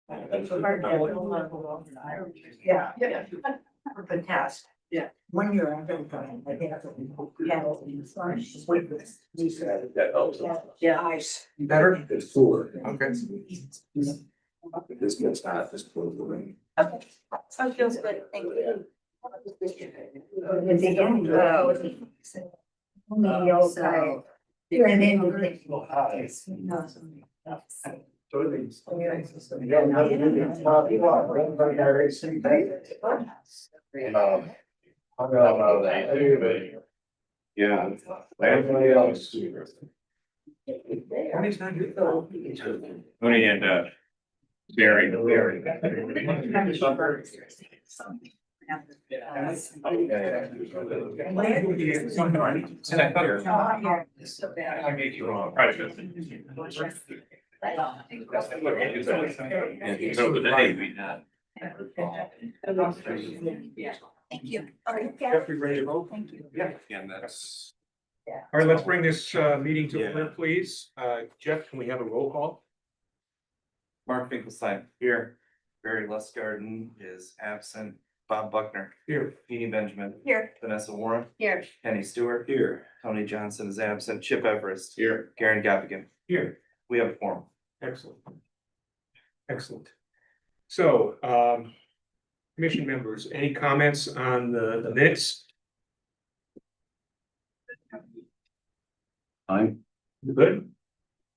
Yeah. The test. Yeah. 1 year I've been going, I think that's what we had all these, just wait for this. That helps. Yeah. Nice. Better? It's cooler. Okay. This gets hot, this cools the rain. Okay, so it feels good, thank you. At the end, maybe okay. And then you think, Yeah. Everybody else. Tony's not here. Tony and Barry. I made you wrong. Thank you. Jeffrey, ready to roll? Thank you. Yeah. And that's. All right, let's bring this meeting to order, please. Jeff, can we have a roll call? Mark Finkelstein here. Barry Lustgarten is absent. Bob Buckner, Here. Jeannie Benjamin, Here. Vanessa Warren, Here. Kenny Stewart here, Tony Johnson is absent, Chip Everest, Here. Karen Gaffigan. Here. We have a forum. Excellent. Excellent. So, commission members, any comments on the minutes? I'm. Good?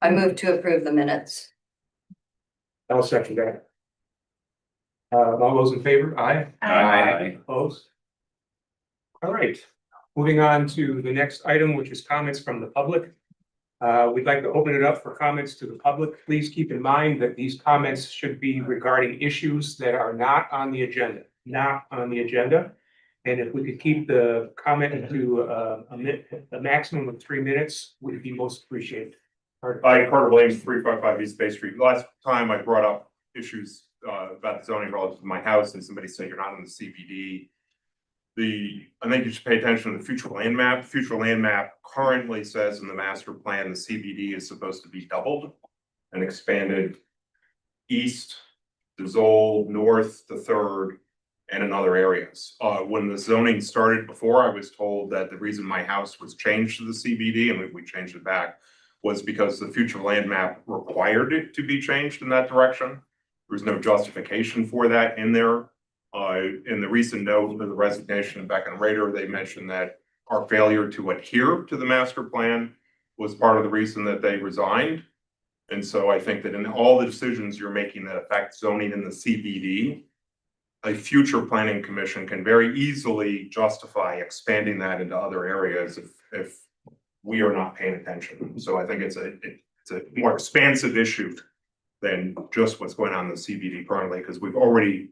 I move to approve the minutes. I'll second that. All those in favor? Aye. Aye. Opposed? All right, moving on to the next item, which is comments from the public. We'd like to open it up for comments to the public. Please keep in mind that these comments should be regarding issues that are not on the agenda, And if we could keep the comment to a maximum of 3 minutes, would be most appreciated. Hi, Carter Williams, 355 East Bay Street. Last time I brought up issues about the zoning relative to my house and somebody said you're not in the CBD. I think you should pay attention to the future land map. Future land map currently says in the master plan, the CBD is supposed to be doubled and expanded east to Zoll, north to Third, and in other areas. When the zoning started before, I was told that the reason my house was changed to the CBD, and we changed it back, was because the future land map required it to be changed in that direction. There was no justification for that in there. In the recent note of the resignation of Beck and Rader, they mentioned that our failure to adhere to the master plan was part of the reason that they resigned. And so I think that in all the decisions you're making that affect zoning in the CBD, a future planning commission can very easily justify expanding that into other areas if we are not paying attention. So I think it's a more expansive issue than just what's going on in the CBD currently, because we've already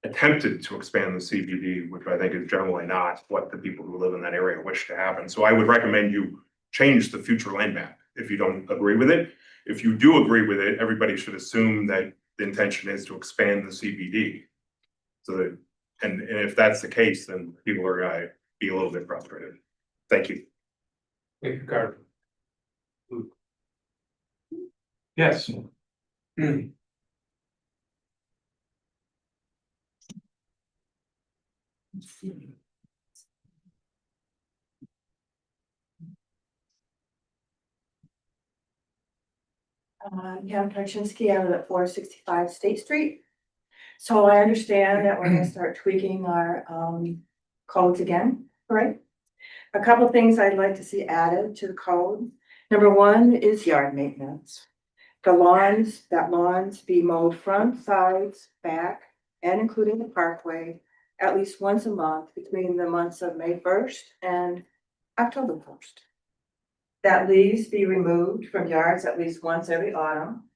attempted to expand the CBD, which I think is generally not what the people who live in that area wish to happen. So I would recommend you change the future land map if you don't agree with it. If you do agree with it, everybody should assume that the intention is to expand the CBD. So that, and if that's the case, then people are gonna be a little bit frustrated. Thank you. Thank you, Carter. Yes. Pam Tarczynski out of 465 State Street. So I understand that we're gonna start tweaking our codes again, right? A couple things I'd like to see added to the code. Number one is yard maintenance. The lawns be mowed front, sides, back, and including the parkway at least once a month between the months of May 1st and October 1st. That leaves be removed from yards at least once every autumn.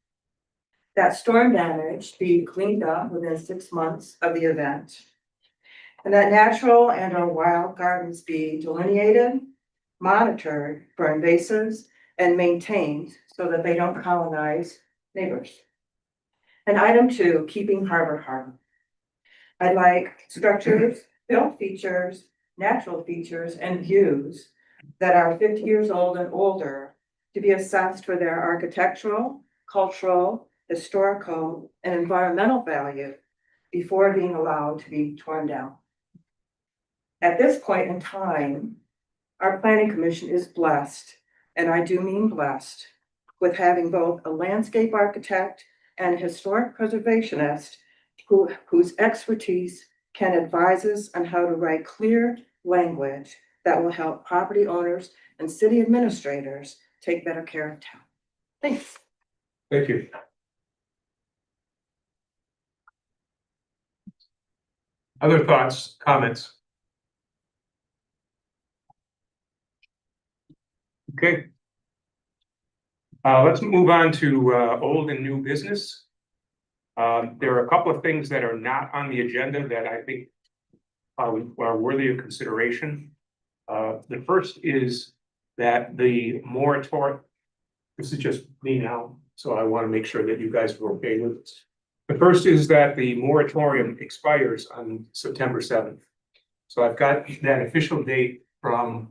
That storm damage be cleaned up within 6 months of the event. And that natural and or wild gardens be delineated, monitored for invasives, and maintained so that they don't colonize neighbors. And item 2, keeping harbor. I'd like structures, built features, natural features, and views that are 50 years old and older to be assessed for their architectural, cultural, historical, and environmental value before being allowed to be torn down. At this point in time, our planning commission is blessed, and I do mean blessed, with having both a landscape architect and a historic preservationist whose expertise can advise us on how to write clear language that will help property owners and city administrators take better care of town. Thanks. Thank you. Other thoughts, comments? Okay. Let's move on to old and new business. There are a couple of things that are not on the agenda that I think are worthy of consideration. The first is that the moratorium, this is just me now, so I want to make sure that you guys are okay with this. The first is that the moratorium expires on September 7th. So I've got that official date from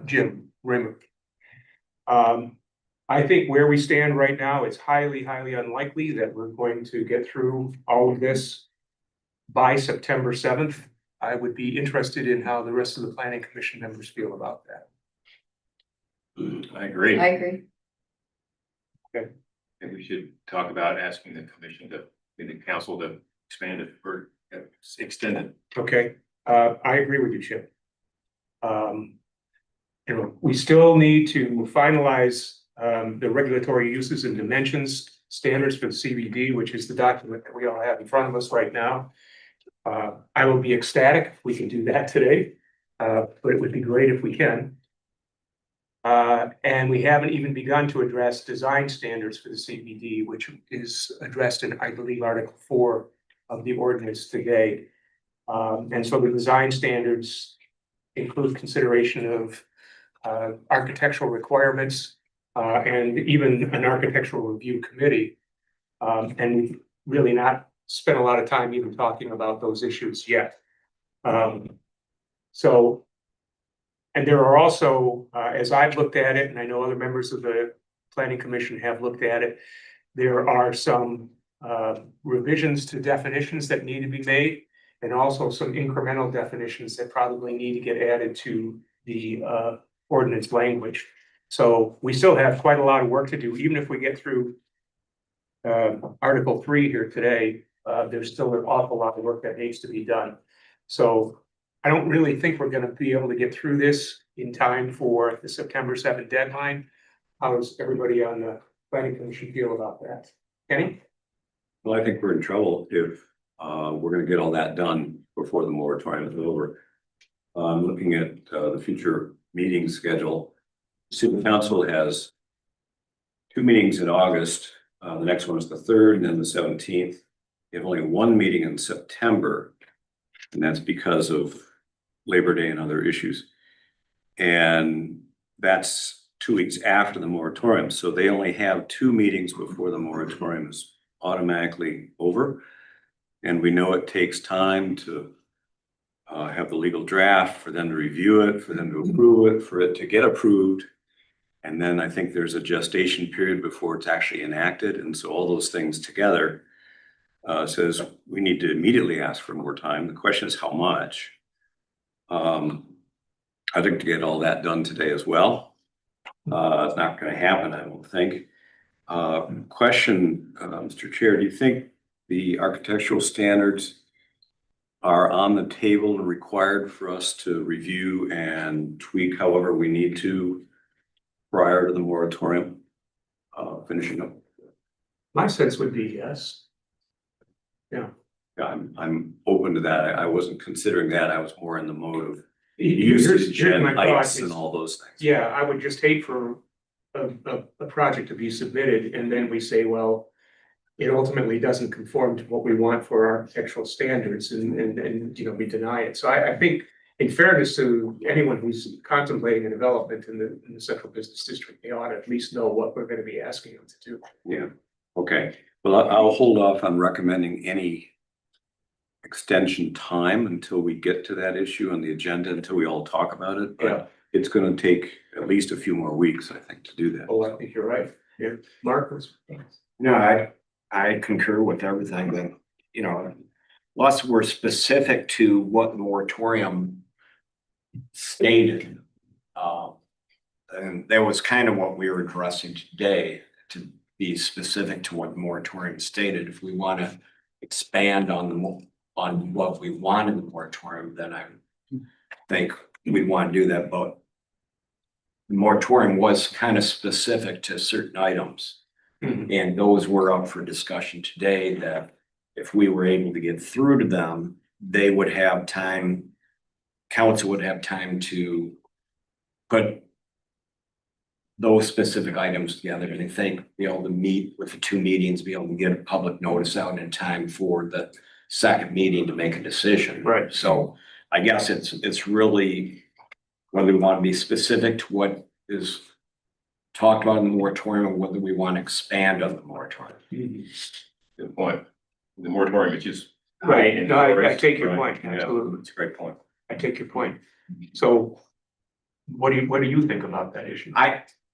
Jim Rimmer. I think where we stand right now, it's highly, highly unlikely that we're going to get through all of this by September 7th. I would be interested in how the rest of the planning commission members feel about that. I agree. I agree. And we should talk about asking the commission to, the council to expand it or extend it. Okay, I agree with you, Chip. We still need to finalize the regulatory uses and dimensions standards for the CBD, which is the document that we all have in front of us right now. I will be ecstatic if we can do that today, but it would be great if we can. And we haven't even begun to address design standards for the CBD, which is addressed in, I believe, Article 4 of the ordinance today. And so the design standards include consideration of architectural requirements and even an architectural review committee. And we've really not spent a lot of time even talking about those issues yet. And there are also, as I've looked at it, and I know other members of the Planning Commission have looked at it, there are some revisions to definitions that need to be made, and also some incremental definitions that probably need to get added to the ordinance language. So we still have quite a lot of work to do, even if we get through Article 3 here today. There's still an awful lot of work that needs to be done. So I don't really think we're going to be able to get through this in time for the September 7th deadline. How does everybody on the Planning Commission feel about that? Kenny? Well, I think we're in trouble if we're going to get all that done before the moratorium is over. Looking at the future meeting schedule, City Council has 2 meetings in August. The next one is the 3rd and then the 17th. You have only 1 meeting in September, and that's because of Labor Day and other issues. And that's 2 weeks after the moratorium. So they only have 2 meetings before the moratorium is automatically over. And we know it takes time to have the legal draft, for them to review it, for them to approve it, for it to get approved. And then I think there's a gestation period before it's actually enacted. And so all those things together says we need to immediately ask for more time. The question is how much. I'd like to get all that done today as well. It's not going to happen, I don't think. Question, Mr. Chair, do you think the architectural standards are on the table and required for us to review and tweak however we need to prior to the moratorium finishing up? My sense would be yes. Yeah. Yeah, I'm open to that. I wasn't considering that. I was more in the mode of Here's usage and my thought heights is- and all those things. Yeah, I would just hate for a project to be submitted and then we say, well, it ultimately doesn't conform to what we want for our architectural standards and we deny it. So I think in fairness to anyone who's contemplating a development in the central business district, they ought to at least know what we're going to be asking them to do. Yeah, okay. Well, I'll hold off on recommending any extension time until we get to that issue on the agenda, until we all talk about it. Yeah. But it's going to take at least a few more weeks, I think, to do that. Oh, I think you're right. Yeah, Mark was. No, I concur with everything that, you know, unless we're specific to what the moratorium stated. And that was kind of what we were addressing today, to be specific to what the moratorium stated. If we want to expand on on what we want in the moratorium, then I think we want to do that, but the moratorium was kind of specific to certain items. Mhm. And those were up for discussion today, that if we were able to get through to them, they would have time, council would have time to put those specific items together, and I think be able to meet with the two meetings, be able to get a public notice out in time for the second meeting to make a decision. Right. So I guess it's really whether we want to be specific to what is talked about in the moratorium, or whether we want to expand on the moratorium. Good point. The moratorium is just. Right, no, I take your point, Yeah, absolutely, it's a great point. I take your point. So what do you think about that issue?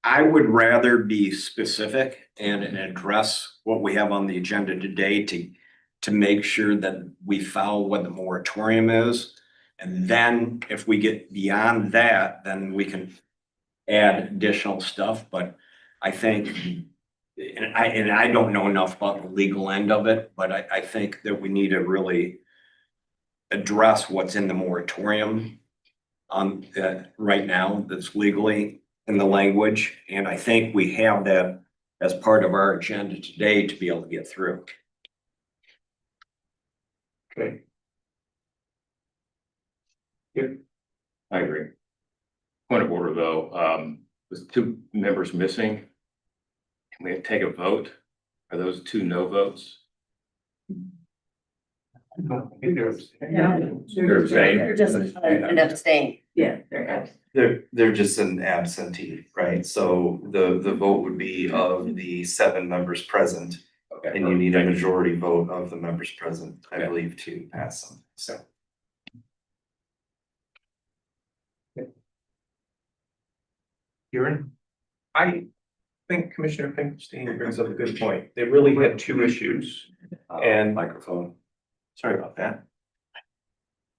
I would rather be specific and address what we have on the agenda today to make sure that we follow what the moratorium is. And then if we get beyond that, then we can add additional stuff, but I think, and I don't know enough about the legal end of it, but I think that we need to really address what's in the moratorium on right now that's legally in the language, and I think we have that as part of our agenda today to be able to get through. Okay. I agree. Point of order, though, with two members missing, can we take a vote? Are those two no votes? There's- They're abstaining. They're just, And abstain. yeah, they're. They're just an absentee, right? So the vote would be of the 7 members present, Okay. and you need a majority vote of the members present, I Okay. believe, to pass them. So. Kieran? I think Commissioner Finkelstein brings up a good point. They really had two issues. And- Microphone. Sorry about that.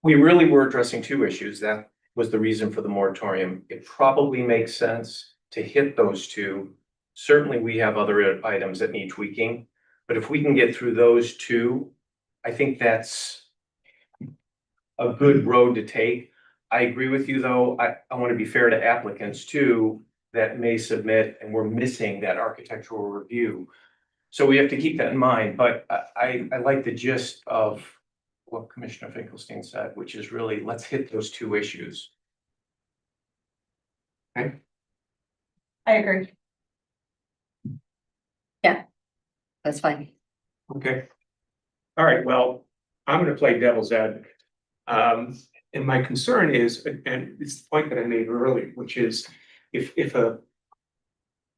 We really were addressing two issues. That was the reason for the moratorium. It probably makes sense to hit those two. Certainly, we have other items that need tweaking, but if we can get through those two, I think that's a good road to take. I agree with you, though. I want to be fair to applicants too, that may submit, and we're missing that architectural review. So we have to keep that in mind, but I like the gist of what Commissioner Finkelstein said, which is really, let's hit those two issues. I agree. Yeah, that's fine. Okay. All right, well, I'm gonna play devil's advocate. And my concern is, and it's the point that I made earlier, which is if the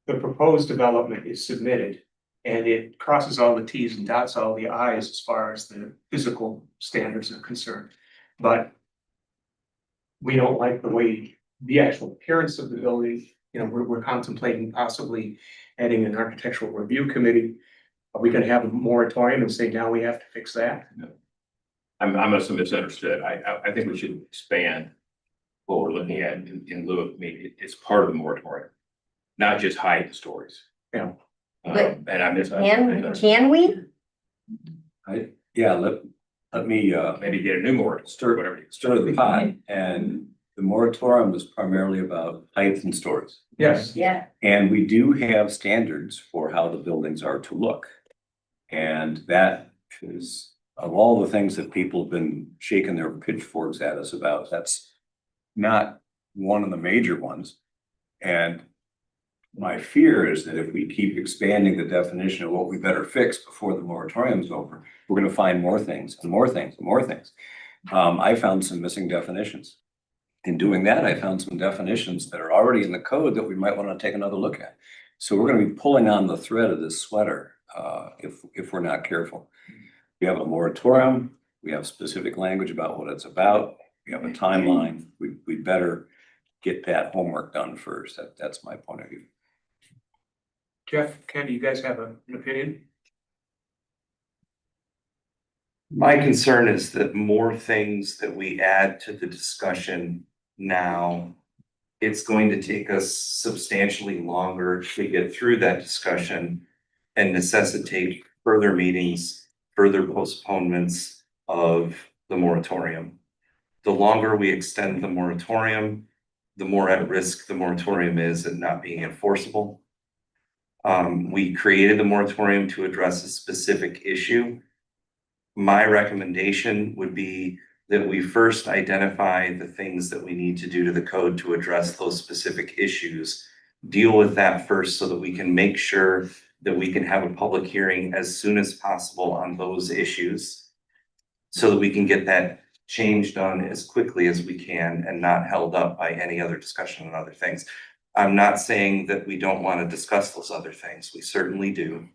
proposed development is submitted and it crosses all the Ts and dots all the Is as far as the physical standards are concerned, but we don't like the way the actual appearance of the building, you know, we're contemplating possibly adding an architectural review committee. Are we gonna have a moratorium and say, now we have to fix that? I must have misunderstood. I think we should expand what we're looking at in lieu of, I mean, it's part of the moratorium, not just hide the stories. Yeah. But And I miss. Can we? Yeah, let me, Maybe get a new moratorium, whatever. stir the pot, and the moratorium was primarily about height and stories. Yes. Yeah. And we do have standards for how the buildings are to look. And that is, of all the things that people have been shaking their pitchforks at us about, that's not one of the major ones. And my fear is that if we keep expanding the definition of what we better fix before the moratorium is over, we're gonna find more things and more things and more things. I found some missing definitions. In doing that, I found some definitions that are already in the code that we might want to take another look at. So we're gonna be pulling on the thread of this sweater, if we're not careful. We have a moratorium, we have specific language about what it's about, we have a timeline, we better get that homework done first. That's my point of view. Jeff, Ken, do you guys have an opinion? My concern is that more things that we add to the discussion now, it's going to take us substantially longer to get through that discussion and necessitate further meetings, further postponements of the moratorium. The longer we extend the moratorium, the more at risk the moratorium is at not being enforceable. We created the moratorium to address a specific issue. My recommendation would be that we first identify the things that we need to do to the code to address those specific issues. Deal with that first so that we can make sure that we can have a public hearing as soon as possible on those issues. So that we can get that change done as quickly as we can and not held up by any other discussion on other things. I'm not saying that we don't want to discuss those other things. We certainly do.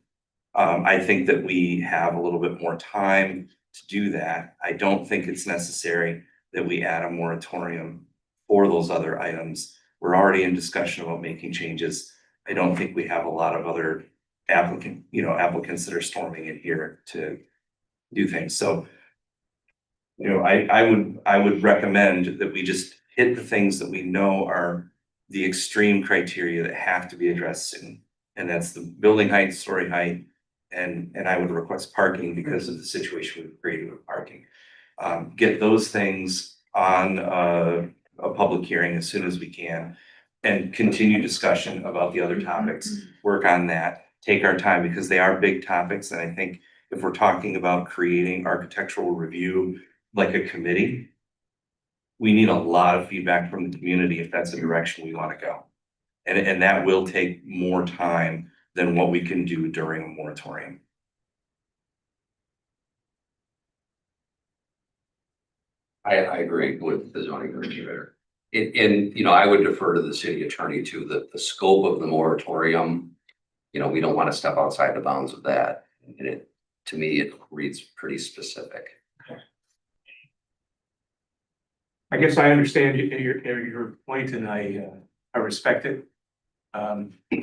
I think that we have a little bit more time to do that. I don't think it's necessary that we add a moratorium for those other items. We're already in discussion about making changes. I don't think we have a lot of other applicants that are storming in here to do things. So, I would recommend that we just hit the things that we know are the extreme criteria that have to be addressed soon. And that's the building height, story height, and I would request parking because of the situation we've created with parking. Get those things on a public hearing as soon as we can and continue discussion about the other topics, work on that, take our time because they are big topics. And I think if we're talking about creating architectural review like a committee, we need a lot of feedback from the community if that's the direction we want to go. And that will take more time than what we can do during a moratorium. I agree with the zoning administrator. And I would defer to the city attorney too, the scope of the moratorium. We don't want to step outside the bounds of that. And to me, it reads pretty specific. I guess I understand your point and I respect it.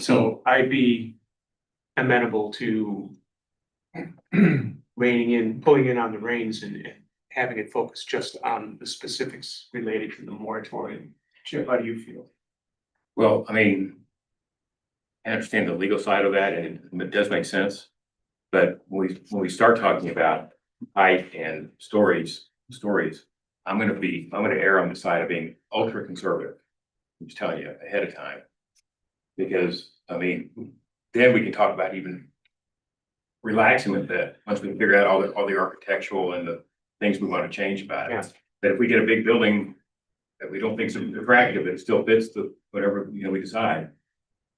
So I'd be amenable to pulling in on the reins and having it focus just on the specifics related to the moratorium. Chip, how do you feel? Well, I understand the legal side of that and it does make sense. But when we start talking about height and stories, I'm gonna err on the side of being ultra conservative. I'm just telling you ahead of time. Because, then we can talk about even relaxing a bit, once we figure out all the architectural and the things we want to change about it. Yeah. But if we get a big building that we don't think is attractive, it still fits the, whatever, we decide.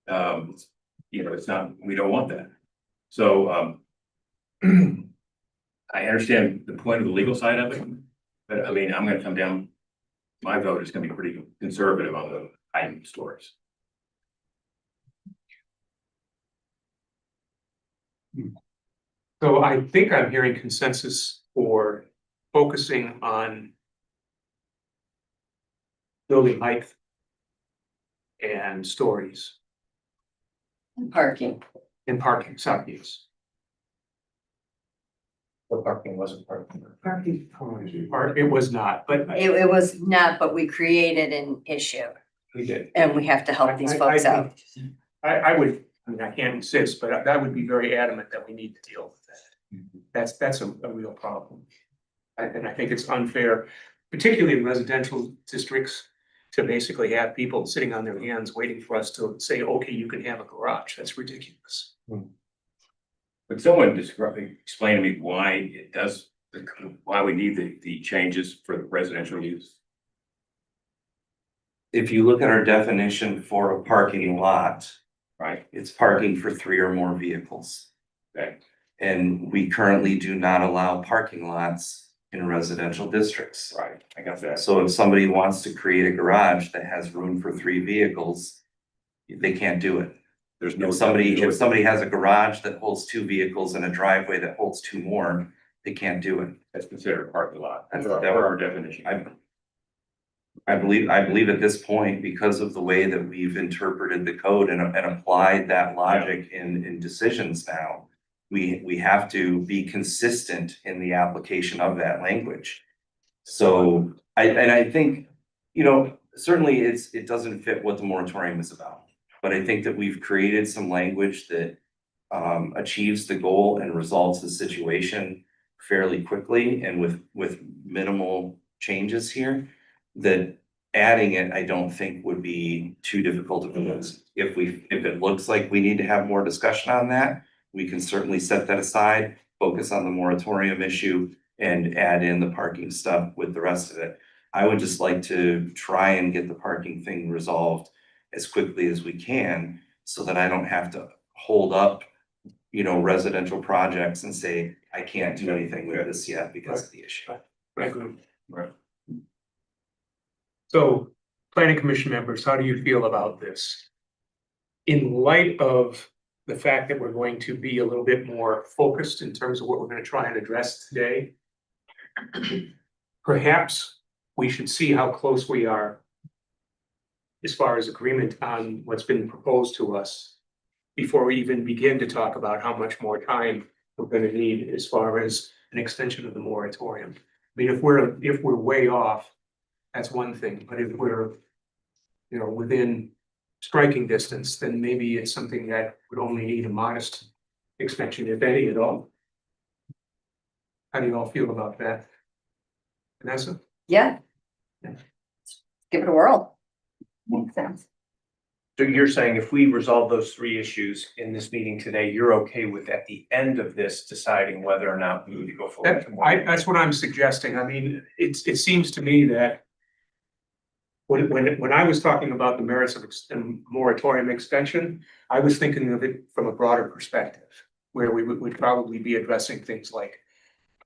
It's not, we don't want that. So, I understand the point of the legal side of it, but I'm gonna come down, my vote is gonna be pretty conservative on the height stories. So I think I'm hearing consensus for focusing on building height and stories Parking. and parking, sorry, yes. The parking wasn't parking. It was not, but It was not, but we created an issue we did. and we have to help these folks out. I would, I can't insist, but I would be very adamant that we need to deal with that. That's a real problem. And I think it's unfair, particularly in residential districts, to basically have people sitting on their hands waiting for us to say, okay, you can have a garage. That's ridiculous. But someone explain to me why why we need the changes for the residential use. If you look at our definition for a parking lot, Right, it's parking for 3 or more vehicles. okay, And we currently do not allow parking lots in residential districts. right, I got that. So if somebody wants to create a garage that has room for 3 vehicles, they can't do it. There's no. If somebody has a garage that holds 2 vehicles and a driveway that holds 2 more, they can't do it. That's considered a parking lot. That's That's our definition. I believe at this point, because of the way that we've interpreted the code and applied that logic in decisions now, we have to be consistent in the application of that language. So I think, you know, certainly it doesn't fit what the moratorium is about. But I think that we've created some language that achieves the goal and resolves the situation fairly quickly and with minimal changes here. That adding it, I don't think would be too difficult to convince. If it looks like we need to have more discussion on that, we can certainly set that aside, focus on the moratorium issue and add in the parking stuff with the rest of it. I would just like to try and get the parking thing resolved as quickly as we can so that I don't have to hold up, you know, residential projects and say, I can't do anything with this yet because of the issue. Right. So, planning commission members, how do you feel about this? In light of the fact that we're going to be a little bit more focused in terms of what we're gonna try and address today, perhaps we should see how close we are as far as agreement on what's been proposed to us before we even begin to talk about how much more time we're gonna need as far as an extension of the moratorium. I mean, if we're way off, that's one thing, but if we're, you know, within striking distance, then maybe it's something that would only need a modest extension, if any at all. How do you all feel about that? Vanessa? Yeah. Yeah. Give it a whirl. Makes sense. So you're saying if we resolve those three issues in this meeting today, you're okay with at the end of this deciding whether or not we need to go forward? That's what I'm suggesting. I mean, it seems to me that when I was talking about the merits of moratorium extension, I was thinking of it from a broader perspective, where we would probably be addressing things like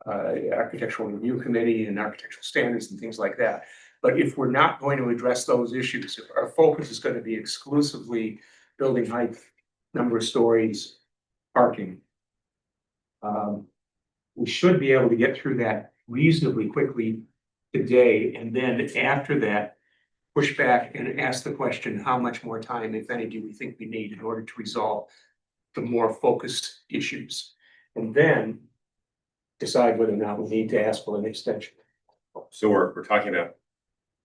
architectural review committee and architectural standards and things like that. But if we're not going to address those issues, if our focus is going to be exclusively building height, number of stories, parking, we should be able to get through that reasonably quickly today. And then after that, push back and ask the question, how much more time, if any, do we think we need in order to resolve the more focused issues? And then decide whether or not we need to ask for an extension. So we're talking about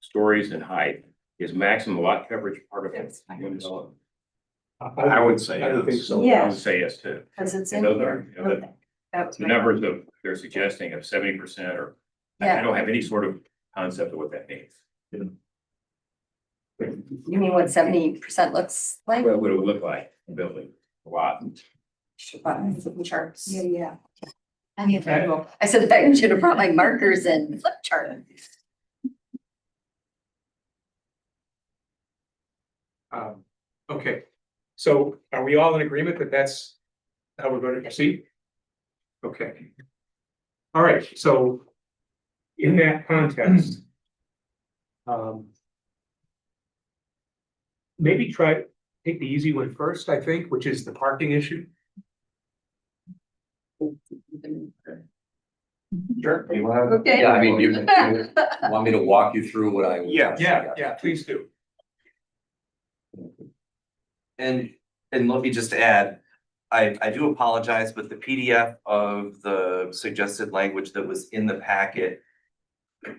stories and height. Is maximum lot coverage part of it? Yes. I would say I would think yes. so. I Yeah, would say yes too. because it's And in those are, here. you know, That was the my- numbers of, they're suggesting of 70% or, I Yeah, don't have any sort of concept of what that means. you mean what 70% looks like? What would it look like, building a lot? Should buy some charts. Yeah. I said I should have brought my markers and flip chart. Okay, so are we all in agreement that that's how we're going to proceed? Okay. All right, so in that context, maybe take the easy one first, I think, which is the parking issue. Sure. You wanna? Okay. Yeah, I mean, you want me to walk you through what I? Yeah, please do. And let me just add, I do apologize, but the PDF of the suggested language that was in the packet.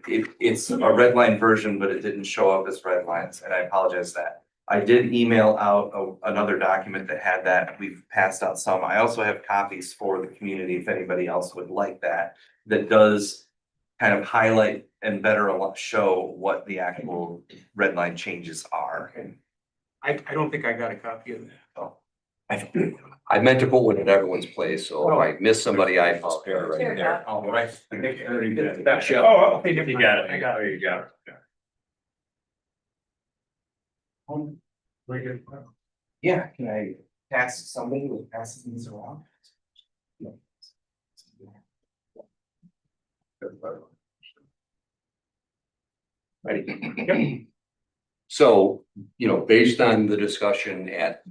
It's a red line version, but it didn't show up as red lines, and I apologize that. I did email out another document that had that. We've passed out some. I also have copies for the community if anybody else would like that. That does kind of highlight and better show what the actual red line changes are. Okay. I don't think I got a copy of that. I meant to put one in everyone's place, so if I miss somebody, I apologize. Here, There, all right. I think I already did it. That's you. Oh, okay, never You mind. got it. I got it. You got it. Very good. Yeah, can I pass somebody who passes these around? Ready? So, based on the discussion at,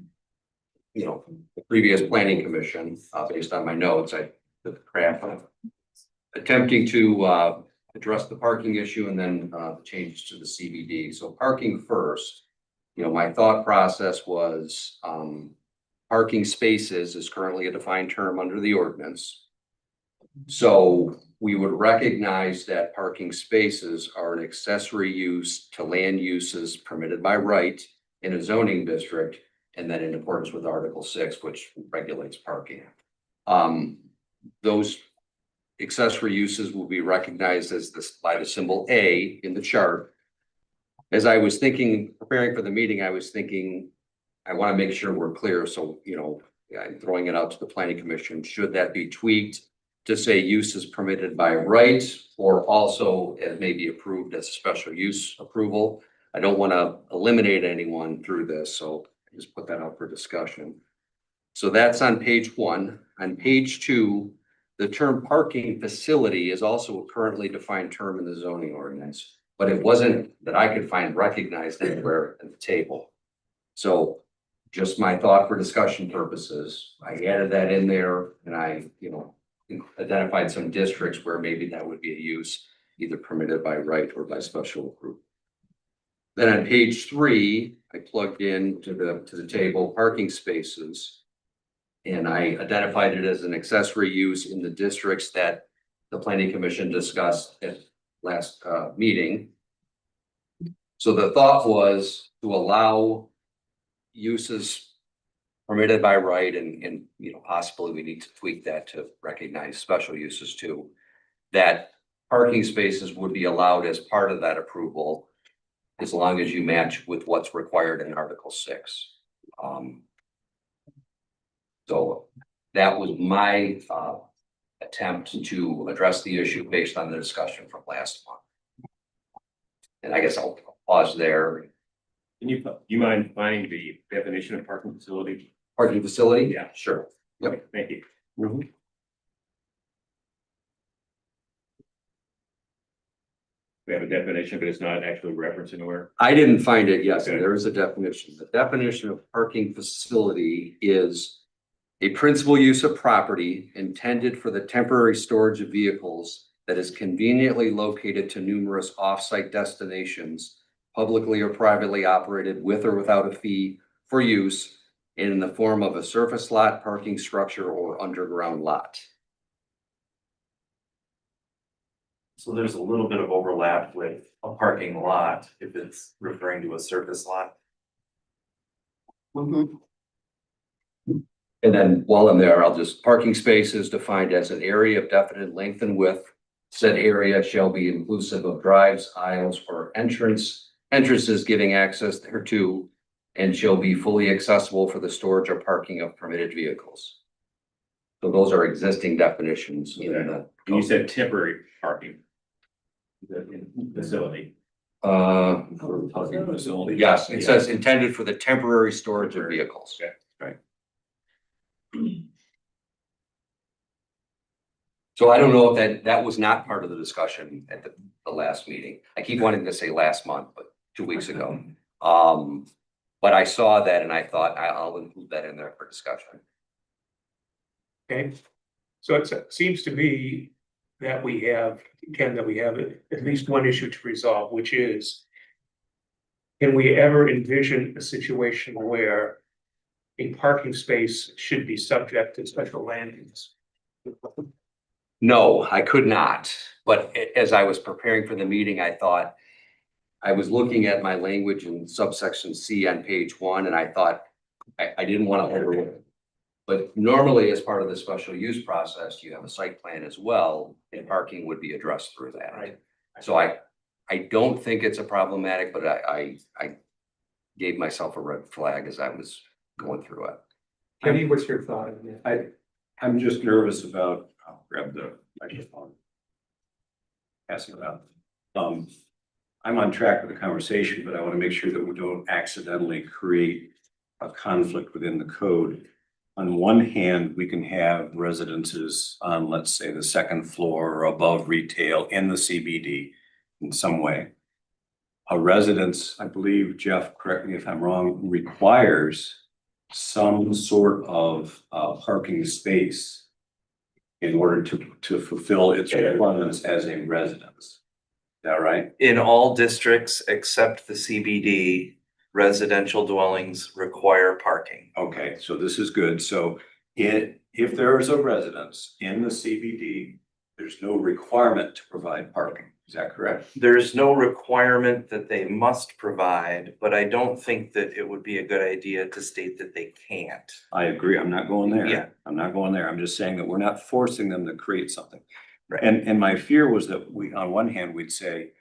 the previous planning commission, based on my notes, I did the craft of attempting to, address the parking issue and then, the changes to the CBD. So parking first, my thought process was, parking spaces is currently a defined term under the ordinance. So we would recognize that parking spaces are an accessory use to land uses permitted by right in a zoning district, and then in accordance with Article 6, which regulates parking. Those accessory uses will be recognized as this by the symbol A in the chart. As I was thinking, preparing for the meeting, I was thinking, I want to make sure we're clear. So, I'm throwing it out to the planning commission. Should that be tweaked to say use is permitted by right, or also it may be approved as a special use approval? I don't want to eliminate anyone through this, so I just put that out for discussion. So that's on page 1. On page 2, the term parking facility is also a currently defined term in the zoning ordinance, but it wasn't that I could find recognized anywhere at the table. So just my thought for discussion purposes, I added that in there, and I, identified some districts where maybe that would be a use either permitted by right or by special approval. Then on page 3, I plugged in to the table parking spaces, and I identified it as an accessory use in the districts that the planning commission discussed at last meeting. So the thought was to allow uses permitted by right, and possibly we need to tweak that to recognize special uses too, that parking spaces would be allowed as part of that approval as long as you match with what's required in Article 6. So that was my attempt to address the issue based on the discussion from last month. And I guess I'll pause there. Can you mind defining the definition of parking facility? Parking facility? Yeah. Sure. Yep. Thank you. We have a definition, but it's not actually referenced anywhere. I didn't find it. Yes, Okay. there is a definition. The definition of parking facility is a principal use of property intended for the temporary storage of vehicles that is conveniently located to numerous off-site destinations, publicly or privately operated with or without a fee for use in the form of a surface lot, parking structure, or underground lot. So there's a little bit of overlap with a parking lot if it's referring to a surface lot. And then while I'm there, parking space is defined as an area of definite length and width. Said area shall be inclusive of drives, aisles, or entrances giving access thereto, and shall be fully accessible for the storage or parking of permitted vehicles. So those are existing definitions in the. And you said temporary parking. Facility. Parking facility. Yes, it says intended for the temporary storage of vehicles. Okay. So I don't know if that was not part of the discussion at the last meeting. I keep wanting to say last month, but 2 weeks ago. But I saw that and I thought I'll include that in there for discussion. Okay, so it seems to me that we have, Ken, that we have at least one issue to resolve, which is, can we ever envision a situation where a parking space should be subject to special land use? No, I could not. But as I was preparing for the meeting, I thought, I was looking at my language in subsection C on page 1, and I thought I didn't want to overlook it. But normally, as part of the special use process, you have a site plan as well, and parking would be addressed through that. Right. So I don't think it's a problematic, but I gave myself a red flag as I was going through it. Kenny, what's your thought on that? I'm just nervous about, I'll grab the microphone. Passing it out. I'm on track with the conversation, but I want to make sure that we don't accidentally create a conflict within the code. On one hand, we can have residences on, let's say, the second floor or above retail in the CBD in some way. A residence, I believe, Jeff, correct me if I'm wrong, requires some sort of parking space in order to fulfill its requirements as a residence. Is that right? In all districts except the CBD, residential dwellings require parking. Okay, so this is good. So if there is a residence in the CBD, there's no requirement to provide parking. Is that correct? There's no requirement that they must provide, but I don't think that it would be a good idea to state that they can't. I agree. I'm not going there. Yeah. I'm not going there. I'm just saying that we're not forcing them to create something. Right. And my fear was that on one hand, we'd say,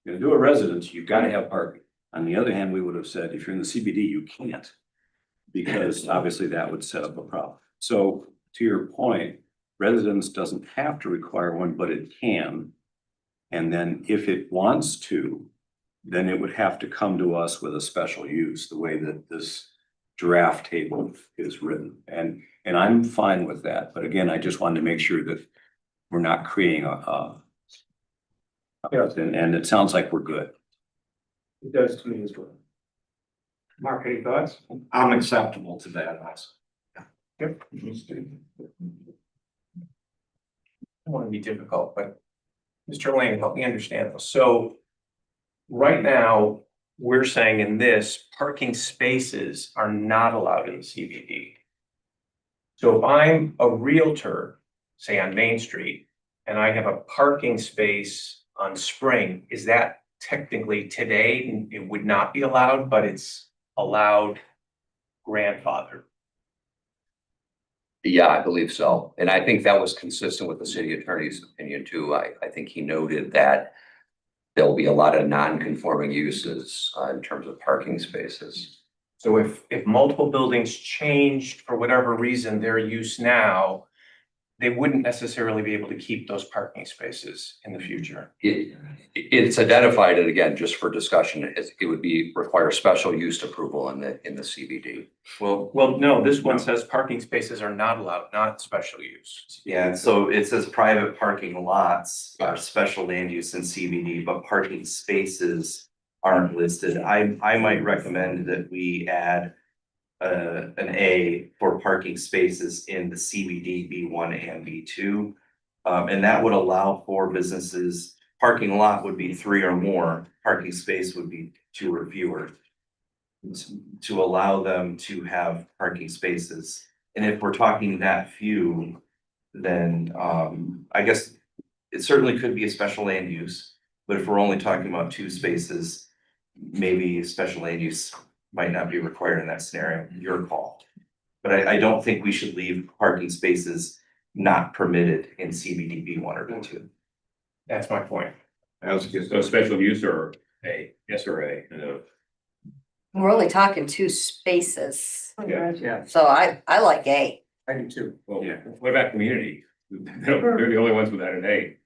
you're gonna do a residence, you've got to have parking. On the other hand, we would have said, if you're in the CBD, you can't. Because obviously that would set up a problem. So to your point, residence doesn't have to require one, but it can. And then if it wants to, then it would have to come to us with a special use, the way that this draft table is written. And I'm fine with that. But again, I just wanted to make sure that we're not creating and it sounds like we're good. It does to me as well. Mark, any thoughts? I'm acceptable to that also. Yep. I don't want to be difficult, but Mr. Lane, help me understand this. So right now, we're saying in this, parking spaces are not allowed in the CBD. So if I'm a realtor, say on Main Street, and I have a parking space on Spring, is that technically today, it would not be allowed, but it's allowed grandfather? Yeah, I believe so. And I think that was consistent with the city attorney's opinion too. I think he noted that there'll be a lot of non-conforming uses in terms of parking spaces. So if multiple buildings changed for whatever reason their use now, they wouldn't necessarily be able to keep those parking spaces in the future. It's identified, and again, just for discussion, it would require special use approval in the CBD. Well, no, this one says parking spaces are not allowed, not special use. Yeah, so it says private parking lots are special land use in CBD, but parking spaces aren't listed. I might recommend that we add an A for parking spaces in the CBD B1 and B2. And that would allow for businesses, parking lot would be 3 or more, parking space would be 2 or fewer. To allow them to have parking spaces. And if we're talking that few, then I guess it certainly could be a special land use. But if we're only talking about 2 spaces, maybe special land use might not be required in that scenario, your call. But I don't think we should leave parking spaces not permitted in CBD B1 or B2. That's my point. So special use or A, yes or A, We're only talking 2 spaces, Yeah, so I like A. I do too. well, what about community? They're the only ones without an A.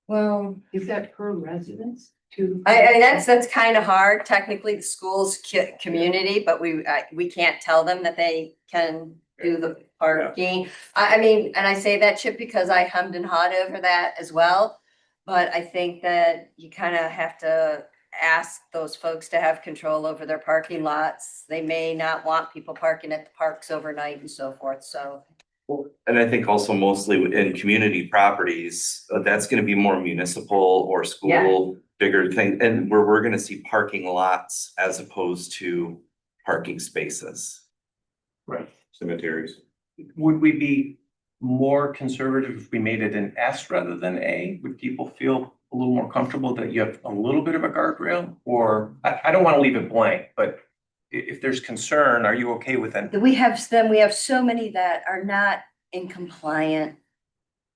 Well, Is that per residence to? I mean, that's kind of hard. Technically, the school's community, but we can't tell them that they can do the parking. I mean, and I say that, Chip, because I hummed and hawed over that as well. But I think that you kind of have to ask those folks to have control over their parking lots. They may not want people parking at the parks overnight and so forth, so. And I think also mostly in community properties, that's gonna be more municipal or school, bigger thing, and where we're gonna see parking lots as opposed to parking spaces. Right. Cemeteries. Would we be more conservative if we made it an S rather than A? Would people feel a little more comfortable that you have a little bit of a guardrail? Or I don't want to leave it blank, but if there's concern, are you okay with that? We have so many that are not in compliant.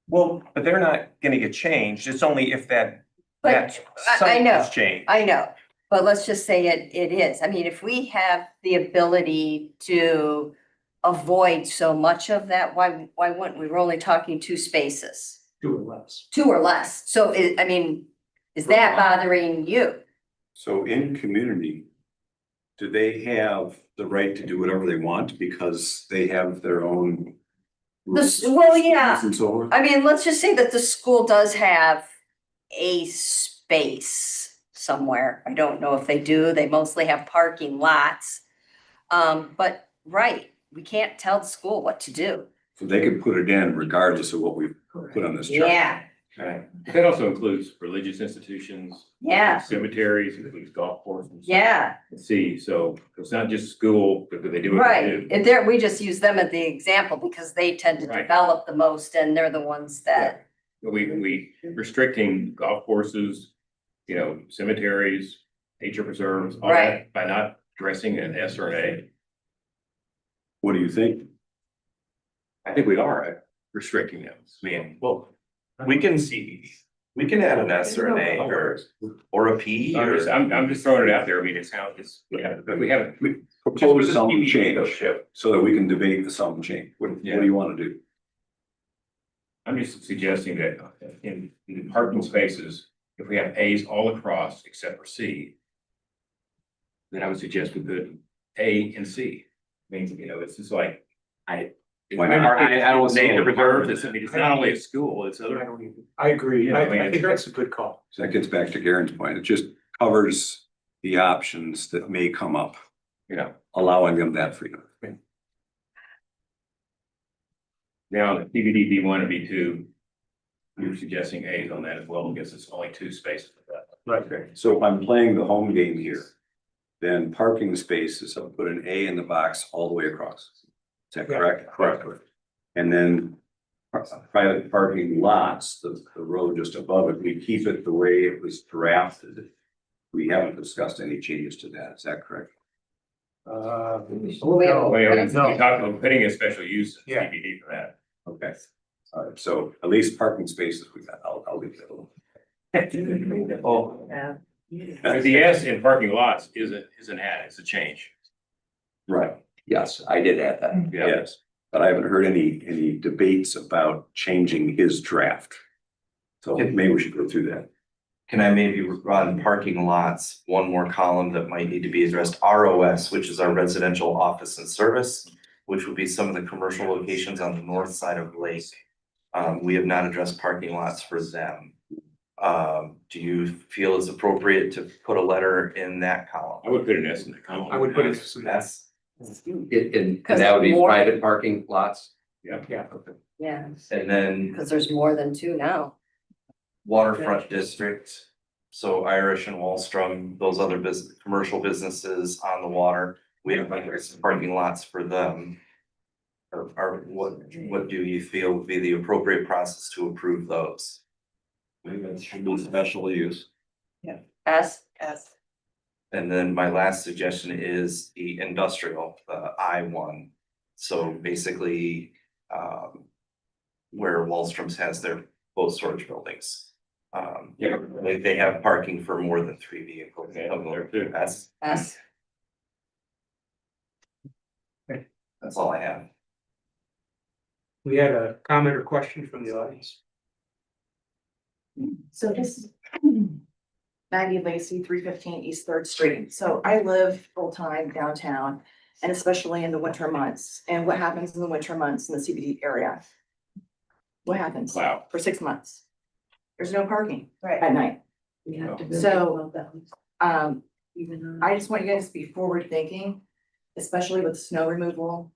Well, but they're not gonna get changed. It's only if that But I site know, is changed. I know, but let's just say it is. I mean, if we have the ability to avoid so much of that, why wouldn't we? We're only talking 2 spaces, 2 or less. 2 or less. So I mean, is that bothering you? So in community, do they have the right to do whatever they want because they have their own? Well, yeah. And so forth? I mean, let's just say that the school does have a space somewhere. I don't know if they do. They mostly have parking lots. But right, we can't tell the school what to do. So they could put it in regardless of what we put on this chart. Yeah, Right. That also includes religious institutions. Yeah. Cemeteries, it includes golf courses. Yeah, See, so it's not just school, because they do what right. they do. And there, we just use them as the example because they tend to Right. develop the most and they're the ones that, We restricting golf courses, you know, cemeteries, nature preserves, all that, by not addressing an S or an A. What do you think? I think we are restricting them. I mean, Well, we can add an S or an A or a P or. I'm just throwing it out there. I mean, it's how it's, but we haven't. Propose some Just change for so that we can debate the some change. What do you want to do? I'm just suggesting that in parking spaces, if we have As all across except for C, then I would suggest we put A and C. Means, you know, it's just like, Why not? I don't say nature preserve, it's, I mean, it's not only a school, it's other. I agree. Yeah, I mean, I think that's a good call. So that gets back to Garen's point. It just covers the options that may come up, You know, allowing them that freedom. now, the PVD B1 and B2, you're suggesting A's on that as well, because it's only 2 spaces of that. Right. So if I'm playing the home game here, then parking spaces, I'll put an A in the box all the way across. Is that correct? Correct. And then private parking lots, the road just above it, we keep it the way it was drafted. We haven't discussed any changes to that. Is that correct? Well, we talked about putting a special use in Yeah. PVD for that. Okay. All right. So at least parking spaces we got. I'll leave it alone. Oh, yeah. but the S in parking lots isn't an add, it's a change. Right. Yes, I did add that. Yeah. Yes. But I haven't heard any debates about changing his draft. So maybe we should go through that. Can I maybe run parking lots, one more column that might need to be addressed, ROS, which is our residential office and service, which would be some of the commercial locations on the north side of Lake. We have not addressed parking lots for them. Do you feel it's appropriate to put a letter in that column? I would put an S in the column. I would put it some That's, And that would be More- private parking lots? Yeah. Yeah. Yeah, and then because there's more than 2 now. waterfront district. So Irish and Wallstrom, those other commercial businesses on the water, we have parking lots for them. Or what do you feel would be the appropriate process to approve those? Maybe that should be special use. S, And then my last suggestion is the industrial, I1. So basically, where Wallstrom's has their boat storage buildings. Yeah. They have parking for more than 3 vehicles. Okay, there too. S. That's all I have. We had a comment or question from the audience. So this is Maggie Lacy, 315 East Third Street. So I live full-time downtown and especially in the winter months. And what happens in the winter months in the CBD area? What happens? Wow. For 6 months? There's no parking Right. at night. We have to So, Even I just want you guys to be forward thinking, especially with snow removal,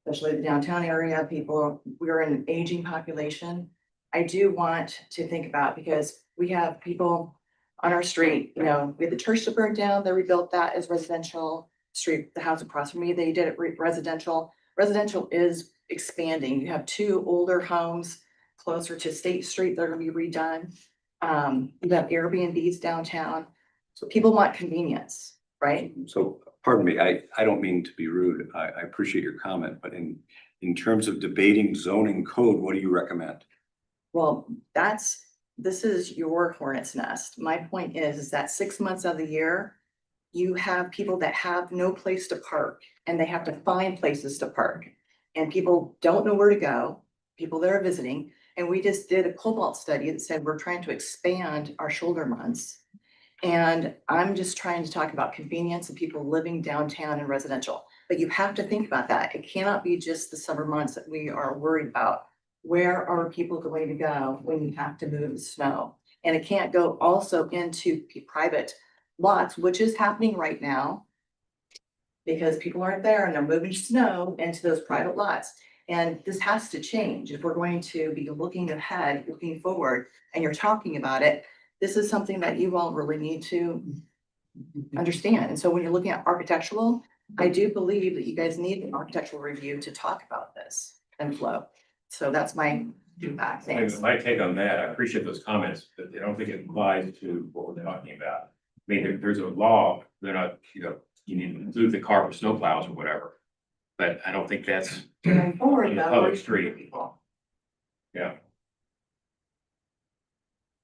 especially the downtown area, we're an aging population. I do want to think about, because we have people on our street, we had the church that burned down, they rebuilt that as residential street, the house across from me, they did it residential. Residential is expanding. You have 2 older homes closer to State Street that are gonna be redone. You have Airbnbs downtown. So people want convenience, right? So, pardon me, I don't mean to be rude. I appreciate your comment, but in terms of debating zoning code, what do you recommend? Well, this is your hornet's nest. My point is that 6 months of the year, you have people that have no place to park and they have to find places to park. And people don't know where to go, people that are visiting. And we just did a Cobalt study that said we're trying to expand our shoulder months. And I'm just trying to talk about convenience of people living downtown and residential. But you have to think about that. It cannot be just the summer months that we are worried about. Where are people going to go when you have to move the snow? And it can't go also into private lots, which is happening right now. Because people aren't there and they're moving snow into those private lots. And this has to change if we're going to be looking ahead, looking forward, and you're talking about it. This is something that you all really need to understand. And so when you're looking at architectural, I do believe that you guys need an architectural review to talk about this and flow. So that's my feedback. Thanks. My take on that, I appreciate those comments, but I don't think it applies to what we're talking about. I mean, there's a law, they're not, you need to include the car for snow plows or whatever. But I don't think that's Going forward, on the though, public we're- street. Yeah.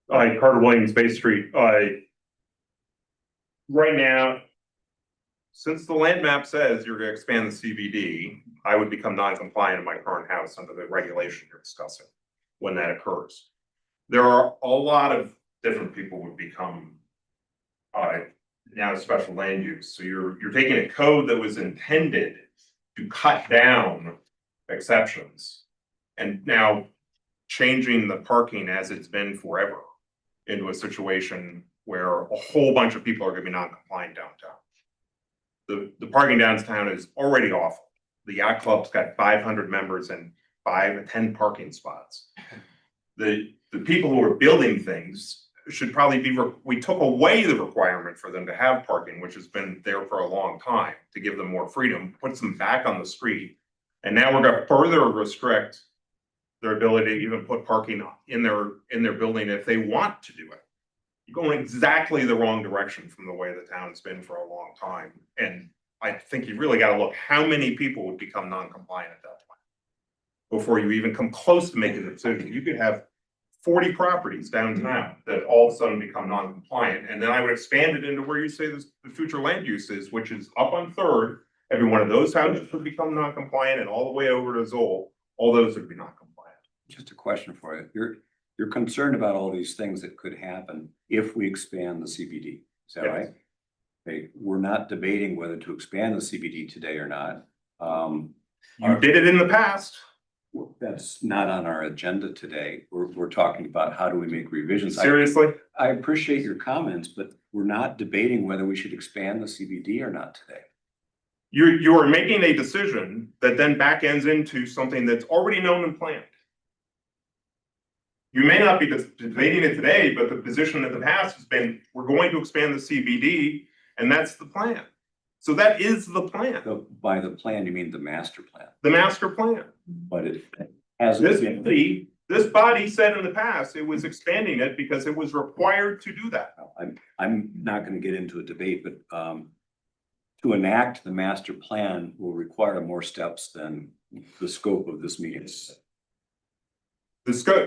Carter Williams, Bay Street, right now, since the land map says you're gonna expand the CBD, I would become non-compliant in my current house under the regulation you're discussing when that occurs. There are a lot of different people would become now special land use. So you're taking a code that was intended to cut down exceptions and now changing the parking as it's been forever into a situation where a whole bunch of people are gonna be non-compliant downtown. The parking downtown is already awful. The yacht club's got 500 members and 5 to 10 parking spots. The people who are building things should probably be, we took away the requirement for them to have parking, which has been there for a long time, to give them more freedom, puts them back on the street. And now we're gonna further restrict their ability to even put parking in their building if they want to do it. You're going exactly the wrong direction from the way the town's been for a long time. And I think you really gotta look how many people would become non-compliant at that point before you even come close to making a decision. You could have 40 properties downtown that all of a sudden become non-compliant, and then I would expand it into where you say this, the future land use is, which is up on Third. Every one of those houses would become non-compliant, and all the way over to Zoll, all those would be non-compliant. Just a question for you. You're concerned about all these things that could happen if we expand the CBD. Is that Yes. right? Okay, we're not debating whether to expand the CBD today or not. You did it in the past. That's not on our agenda today. We're talking about how do we make revisions. Seriously? I appreciate your comments, but we're not debating whether we should expand the CBD or not today. You are making a decision that then back ends into something that's already known and planned. You may not be debating it today, but the position in the past has been, we're going to expand the CBD, and that's the plan. So that is the plan, So by the plan, you mean the master plan, the master plan. but it hasn't been. This body said in the past, it was expanding it because it was required to do that. I'm not gonna get into a debate, but to enact the master plan will require more steps than the scope of this meeting.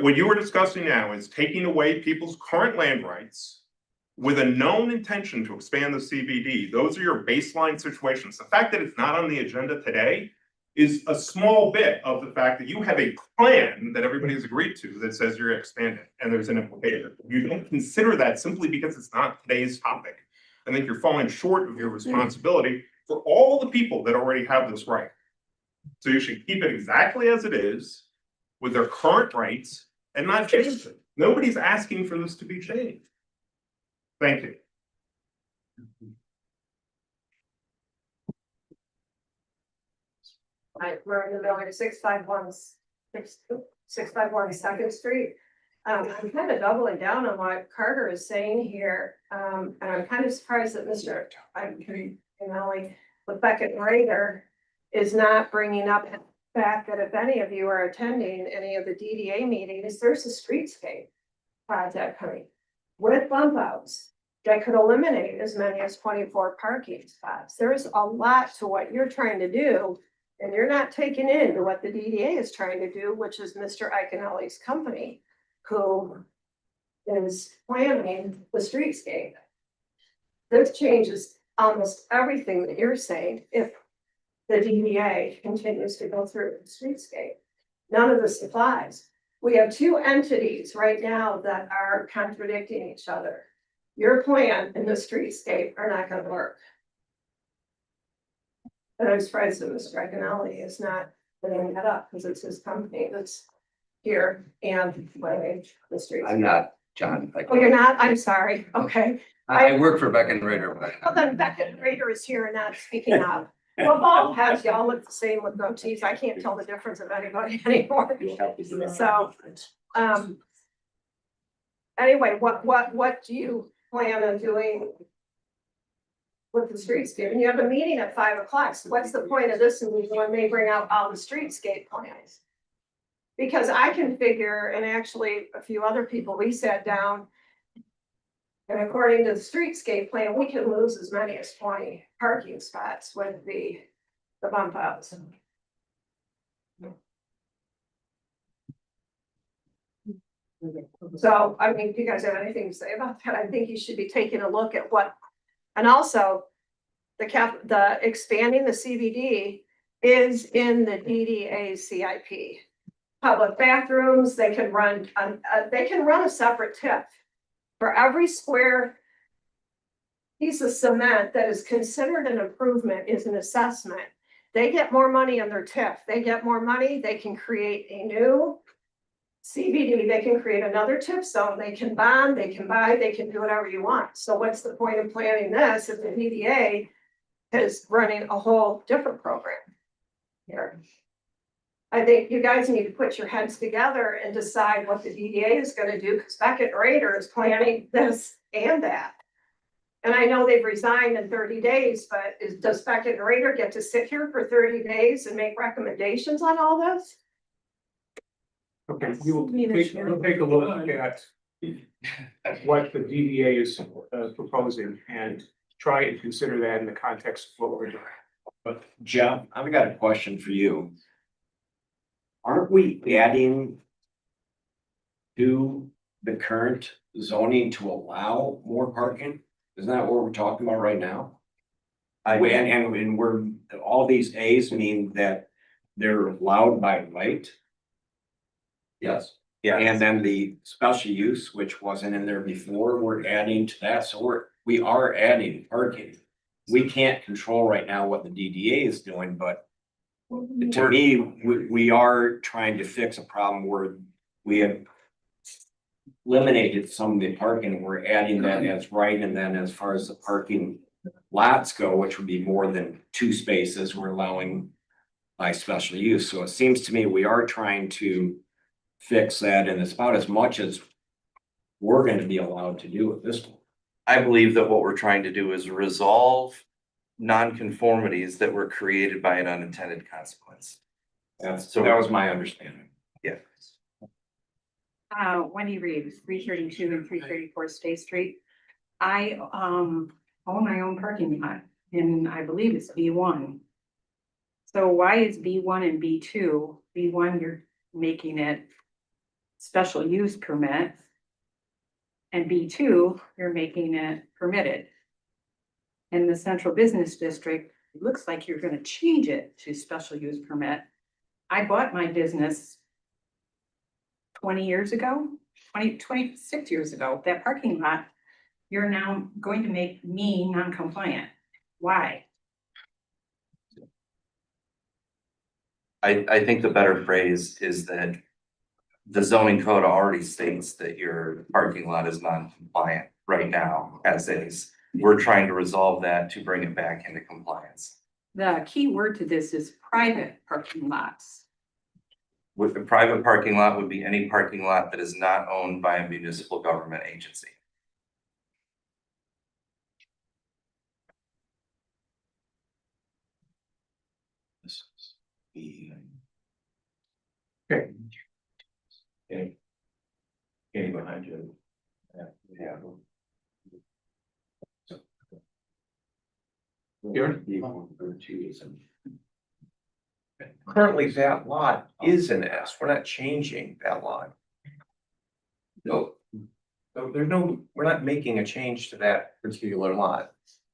What you were discussing now is taking away people's current land rights with a known intention to expand the CBD. Those are your baseline situations. The fact that it's not on the agenda today is a small bit of the fact that you have a plan that everybody has agreed to that says you're expanding, and there's an implication. You don't consider that simply because it's not today's topic. I think you're falling short of your responsibility for all the people that already have this right. So you should keep it exactly as it is with their current rights and not change it. Nobody's asking for this to be changed. Thank you. We're in the building 651 Second Street. I'm kind of doubling down on what Carter is saying here. And I'm kind of surprised that Mr. Beckett Raider is not bringing up the fact that if any of you are attending any of the DDA meetings, there's a streetscape project coming with bump outs that could eliminate as many as 24 parking spots. There's a lot to what you're trying to do, and you're not taking into what the DDA is trying to do, which is Mr. Iaconelli's company, who is planning the streetscape. This changes almost everything that you're saying if the DDA continues to go through the streetscape. None of this applies. We have two entities right now that are contradicting each other. Your plan and the streetscape are not gonna work. And I'm surprised that Mr. Iaconelli is not putting that up, because it's his company that's here and the streets. I'm not, John. Oh, you're not? I'm sorry. Okay. I work for Beck and Raider. Well, then Beckett Raider is here and not speaking up. Well, bald heads, y'all look the same with goatees. I can't tell the difference of anybody anymore. So, anyway, what do you plan on doing with the streetscape? And you have a meeting at 5 o'clock. So what's the point of this? And when they bring out all the streetscape plans? Because I can figure, and actually a few other people, we sat down. And according to the streetscape plan, we can lose as many as 20 parking spots with the bump outs. So, I mean, if you guys have anything to say about that, I think you should be taking a look at what, and also the expanding the CBD is in the DDA CIP. Public bathrooms, they can run a separate TIF. For every square piece of cement that is considered an improvement is an assessment. They get more money on their TIF. They get more money, they can create a new CBD, they can create another TIF zone, they can bond, they can buy, they can do whatever you want. So what's the point of planning this if the DDA is running a whole different program here? I think you guys need to put your heads together and decide what the DDA is gonna do, because Beckett Raider is planning this and that. And I know they've resigned in 30 days, but does Beckett Raider get to sit here for 30 days and make recommendations on all this? Okay, we'll take a look at what the DDA is proposing and try and consider that in the context of what we're doing. But Jeff, I've got a question for you. Aren't we adding to the current zoning to allow more parking? Isn't that what we're talking about right now? And we're, all these As mean that they're allowed by right? Yes. Yeah, And then the special use, which wasn't in there before, we're adding to that, so we are adding parking. We can't control right now what the DDA is doing, but to me, we are trying to fix a problem where we have eliminated some of the parking, we're adding that as right, and then as far as the parking lots go, which would be more than 2 spaces, we're allowing by special use, so it seems to me we are trying to fix that, and it's about as much as we're gonna be allowed to do at this point. I believe that what we're trying to do is resolve nonconformities that were created by an unintended consequence. That was my understanding. Yeah. Wendy Reeves, 332 and 334 State Street. I own my own parking lot and I believe it's B1. So why is B1 and B2? B1, you're making it special use permit. And B2, you're making it permitted. In the central business district, it looks like you're gonna change it to special use permit. I bought my business 20 years ago, 26 years ago, that parking lot, you're now going to make me non-compliant. Why? I think the better phrase is that the zoning code already states that your parking lot is non-compliant right now, as is. We're trying to resolve that to bring it back into compliance. The key word to this is private parking lots. With the private parking lot would be any parking lot that is not owned by a municipal government agency. This is the. Okay. Any behind you. Yeah. Currently, that lot is an S. We're not changing that lot. No, So there's no, we're not making a change to that particular lot.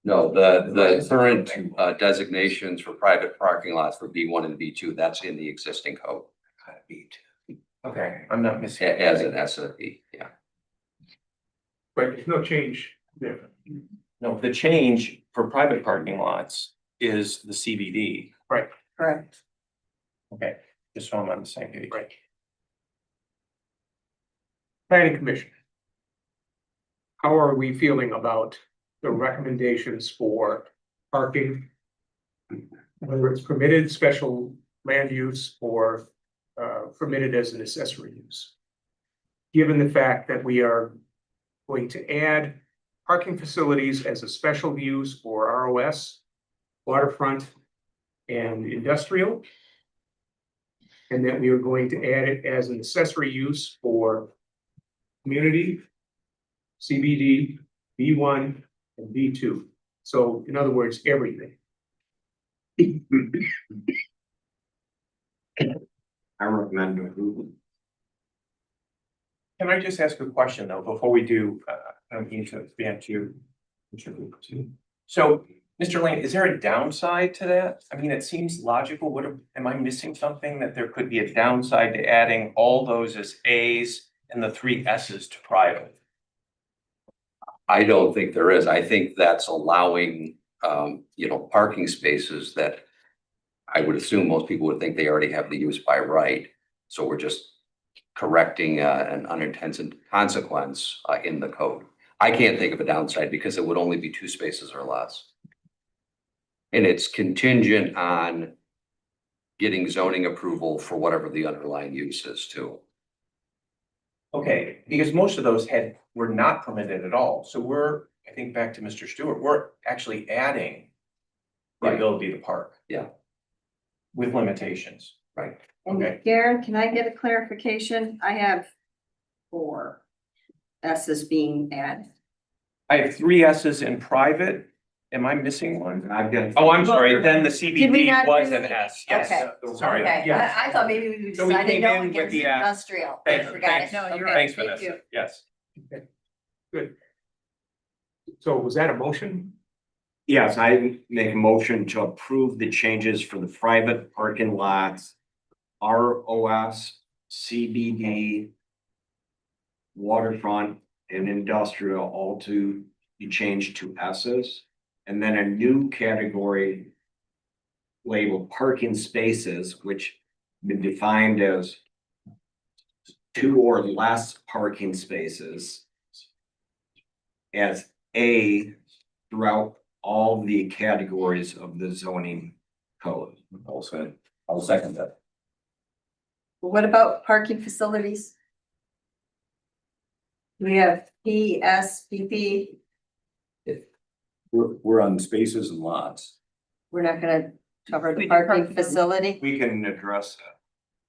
no, the current designations for private parking lots for B1 and B2, that's in the existing code. Okay, I'm not missing. As an S and a B, yeah. But there's no change there. No, the change for private parking lots is the CBD. Correct. Okay, just so I'm on the same page. Right. Planning Commission. How are we feeling about the recommendations for parking whether it's permitted special land use or permitted as an accessory use. Given the fact that we are going to add parking facilities as a special use for ROS, waterfront, and industrial. And that we are going to add it as an accessory use for community, CBD, B1, and B2. So in other words, everything. I recommend approval. Can I just ask a question though, before we do, I don't mean to expand to. So, Mr. Lane, is there a downside to that? I mean, it seems logical. Am I missing something that there could be a downside to adding all those as As and the 3 S's to private? I don't think there is. I think that's allowing, parking spaces that I would assume most people would think they already have the use by right. So we're just correcting an unintended consequence in the code. I can't think of a downside because it would only be 2 spaces or less. And it's contingent on getting zoning approval for whatever the underlying use is too. Okay, because most of those were not permitted at all. So I think back to Mr. Stewart, we're actually adding the Right. ability to park. Yeah. With limitations. Right. Okay. Garen, can I get a clarification? I have 4 S's being added. I have 3 S's in private. Am I missing one? I've got. Oh, I'm sorry. Then the Did we CBD not was do- an S. Yes. Okay. Sorry. Okay, Yes. I thought maybe we So we decided came no in with against the, industrial. Thanks, Forgot thanks. it. Okay, Thanks, thank Vanessa. you. Yes. Good. So was that a motion? Yes, I make a motion to approve the changes for the private parking lots, ROS, CBD, waterfront, and industrial, all to be changed to S's. And then a new category labeled parking spaces, which been defined as 2 or less parking spaces as A throughout all the categories of the zoning code. I'll second that. What about parking facilities? We have P, S, PP. We're on spaces and lots. We're not gonna cover We the did parking parking. facility. We can address that.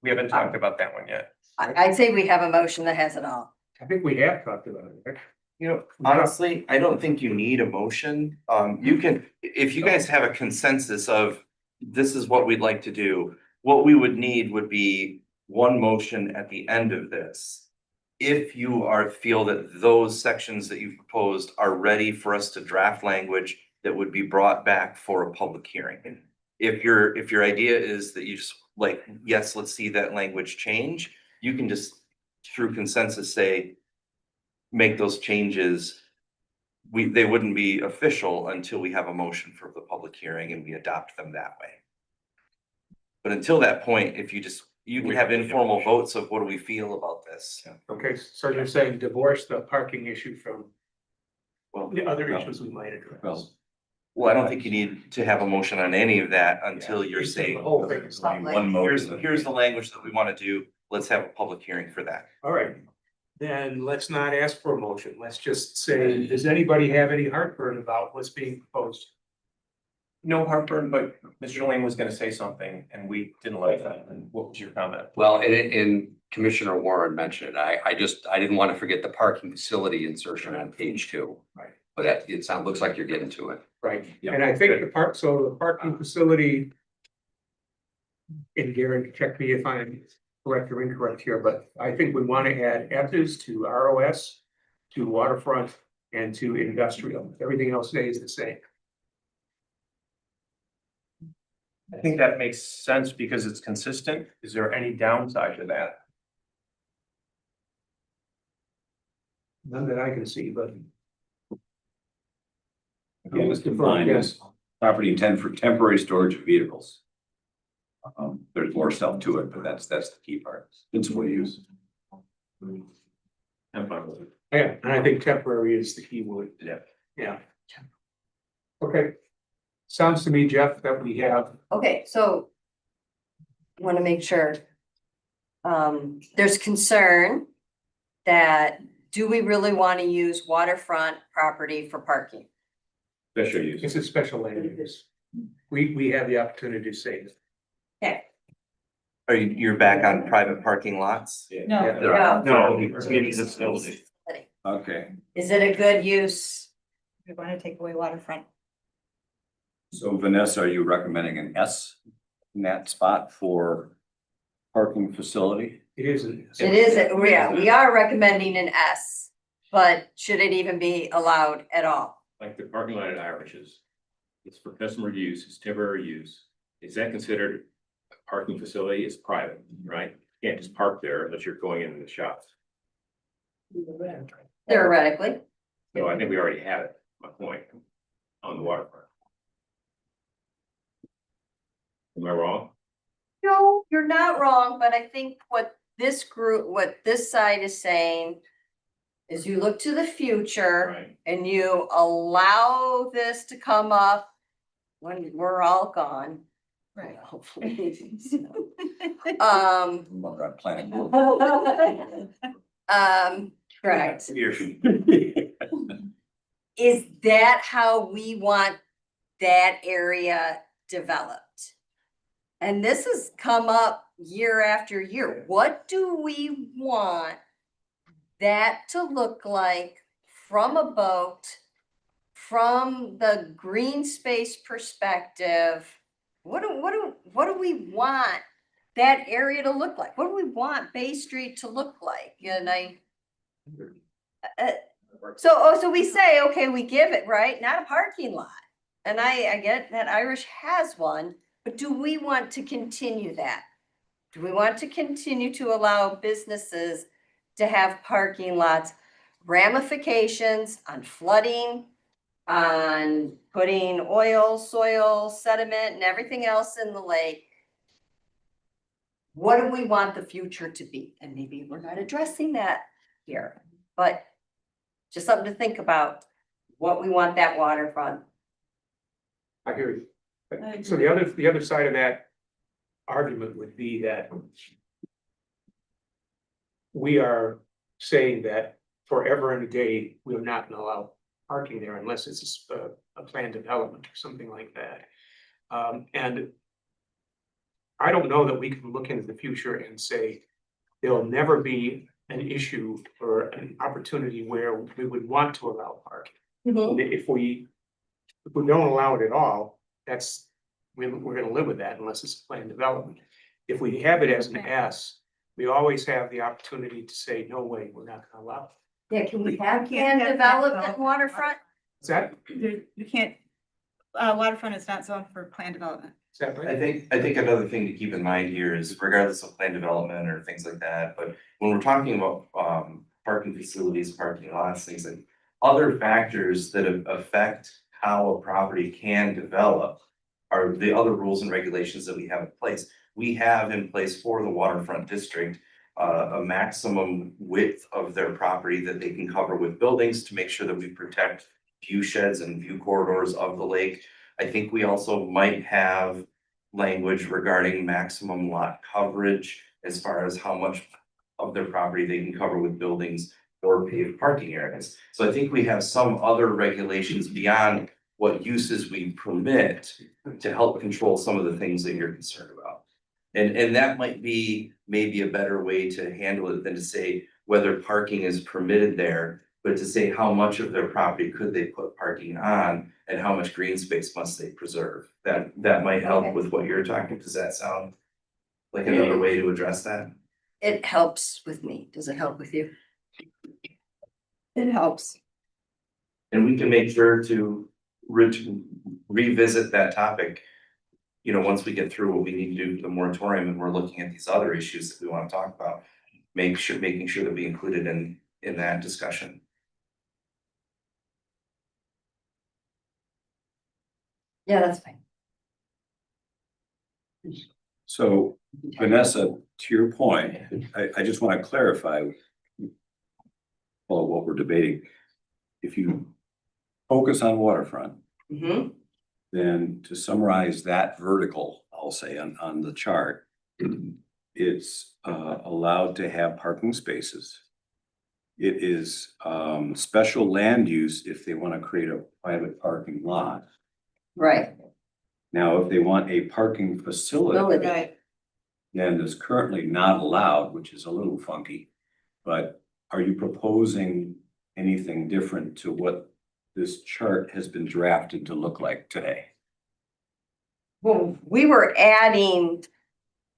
We haven't talked about that one yet. I'd say we have a motion that has it all. I think we have talked about it, right? You know, honestly, I don't think you need a motion. You can, if you guys have a consensus of this is what we'd like to do, what we would need would be one motion at the end of this. If you feel that those sections that you've proposed are ready for us to draft language that would be brought back for a public hearing. If your idea is that you just like, yes, let's see that language change, you can just through consensus say, make those changes. They wouldn't be official until we have a motion for the public hearing and we adopt them that way. But until that point, if you can have informal votes of what do we feel about this. Okay, so you're saying divorce the parking issue from Well, the other issues we might address. I don't think you need to have a motion on any of that until you're The saying, whole thing is like, one motion, here's the language that we want to do. Let's have a public hearing for that. all right. Then let's not ask for a motion. Let's just say, does anybody have any heartburn about what's being proposed? No heartburn, but Mr. Lane was gonna say something and we didn't like that. And what was your comment? Well, and Commissioner Warren mentioned it. I didn't want to forget the parking facility insertion on page 2. Right. But looks like you're getting to it. Right, and I think the parking facility. And Garen, check me if I'm correct or incorrect here, but I think we want to add S's to ROS, to waterfront, and to industrial. Everything else stays the same. I think that makes sense because it's consistent. Is there any downside to that? None that I can see, but. Again, it's defined as property intended for temporary storage of vehicles. There's more stuff to it, but that's the key part. Principal use. I'm fine with it. Yeah, and I think temporary is the key word. Yeah. Yeah. Okay. Sounds to me, Jeff, that we have, Okay, so. Want to make sure. There's concern that, do we really want to use waterfront property for parking? Special use. it's a special land use. We have the opportunity to say that. Okay. Are you, you're back on private parking lots? No. Yeah. No, it's a facility. Okay, Is it a good use? We want to take away waterfront. so Vanessa, are you recommending an S in that spot for parking facility? It isn't. It is, yeah, we are recommending an S, but should it even be allowed at all? Like the parking lot at Irish's. It's for customer use, it's temporary use. Is that considered a parking facility? It's private, right? You can't just park there unless you're going into the shops. Theoretically. So I think we already have it, my point, on the waterfront. Am I wrong? No, you're not wrong, but I think what this group, what this side is saying is you look to the future Right. and you allow this to come up when we're all gone. Right. Hopefully. Um, Well, I'm planning. correct. Here. Is that how we want that area developed? And this has come up year after year. What do we want that to look like from a boat, from the green space perspective? What do we want that area to look like? What do we want Bay Street to look like? And so we say, okay, we give it, right? Not a parking lot. And I get that Irish has one, but do we want to continue that? Do we want to continue to allow businesses to have parking lots, ramifications on flooding, on putting oil, soil, sediment, and everything else in the lake? What do we want the future to be? And maybe we're not addressing that here, but just something to think about, what we want that waterfront. I hear you. So the other side of that argument would be that we are saying that forever and a day, we're not gonna allow parking there unless it's a planned development or something like that. And I don't know that we can look into the future and say there'll never be an issue or an opportunity where we would want to allow parking. If we don't allow it at all, we're gonna live with that unless it's a planned development. If we have it as an S, we always have the opportunity to say, no way, we're not gonna allow it. Yeah, can we have Can't planned have development that, though. waterfront? Is that, You can't, waterfront is not zoned for planned development. is that I right? think another thing to keep in mind here is regardless of plan development or things like that, but when we're talking about parking facilities, parking lots, things like. Other factors that affect how a property can develop are the other rules and regulations that we have in place. We have in place for the waterfront district a maximum width of their property that they can cover with buildings to make sure that we protect view sheds and view corridors of the lake. I think we also might have language regarding maximum lot coverage as far as how much of their property they can cover with buildings or paved parking areas. So I think we have some other regulations beyond what uses we permit to help control some of the things that you're concerned about. And that might be maybe a better way to handle it than to say whether parking is permitted there, but to say how much of their property could they put parking on and how much green space must they preserve. That might help Okay. with what you're talking. Does that sound like another way to address that? It helps with me. Does it help with you? It helps. And we can make sure to revisit that topic. You know, once we get through what we need to do for the moratorium and we're looking at these other issues that we want to talk about. Making sure that we include it in that discussion. Yeah, that's fine. So Vanessa, to your point, I just want to clarify. Well, what we're debating, if you focus on waterfront, Mm-hmm. then to summarize that vertical, I'll say on the chart, it's allowed to have parking spaces. It is special land use if they want to create a private parking lot. Right. Now, if they want a parking facility, Facility. then it's currently not allowed, which is a little funky. But are you proposing anything different to what this chart has been drafted to look like today? Well, we were adding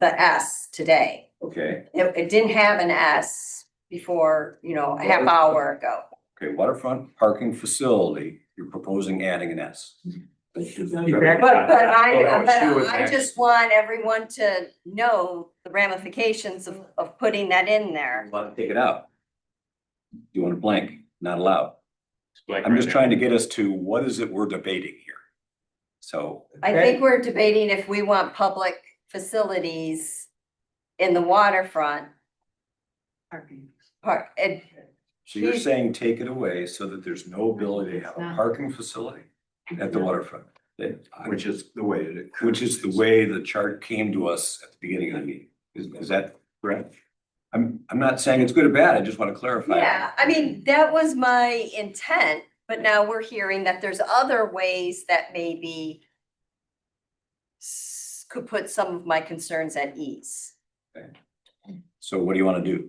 the S today. Okay, It didn't have an S before, a half hour ago. okay, waterfront parking facility, you're proposing adding an S. But I just want everyone to know the ramifications of putting that in there. Want to take it out? You want a blank, not allowed. It's blank I'm right just now. trying to get us to what is it we're debating here? So, I think we're debating if we want public facilities in the waterfront part. so you're saying take it away so that there's no ability to have a parking facility at the waterfront? Which is the way it. Which is the way the chart came to us at the beginning of the meeting. Is that correct? I'm not saying it's good or bad. I just want to clarify. Yeah, I mean, that was my intent, but now we're hearing that there's other ways that maybe could put some of my concerns at ease. So what do you want to do?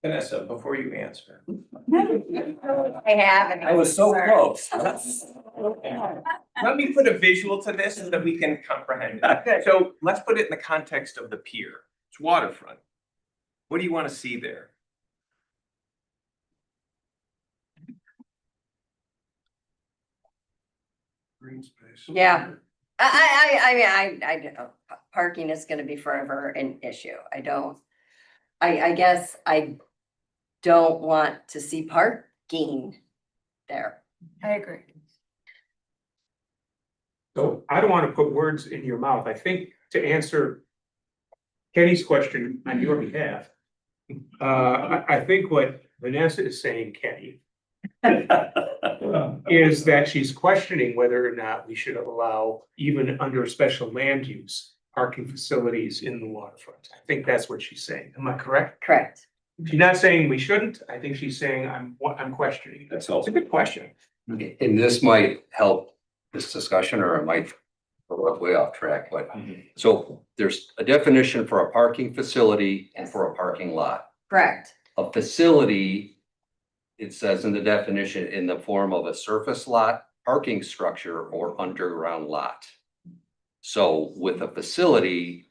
Vanessa, before you answer. I haven't. I was so close. Let me put a visual to this so that we can comprehend it. So let's put it in the context of the pier. It's waterfront. What do you want to see there? Green space. Yeah. I know parking is gonna be forever an issue. I guess I don't want to see parking there. I agree. So I don't want to put words in your mouth. I think to answer Kenny's question on your behalf, I think what Vanessa is saying, Kenny, is that she's questioning whether or not we should allow, even under special land use, parking facilities in the waterfront. I think that's what she's saying. Am I correct? Correct. She's not saying we shouldn't. I think she's saying I'm questioning. That's It's a all. good question. And this might help this discussion, or it might throw us way off track, but so there's a definition for a parking facility and for a parking lot. Correct. A facility, it says in the definition, in the form of a surface lot, parking structure, or underground lot. So with a facility,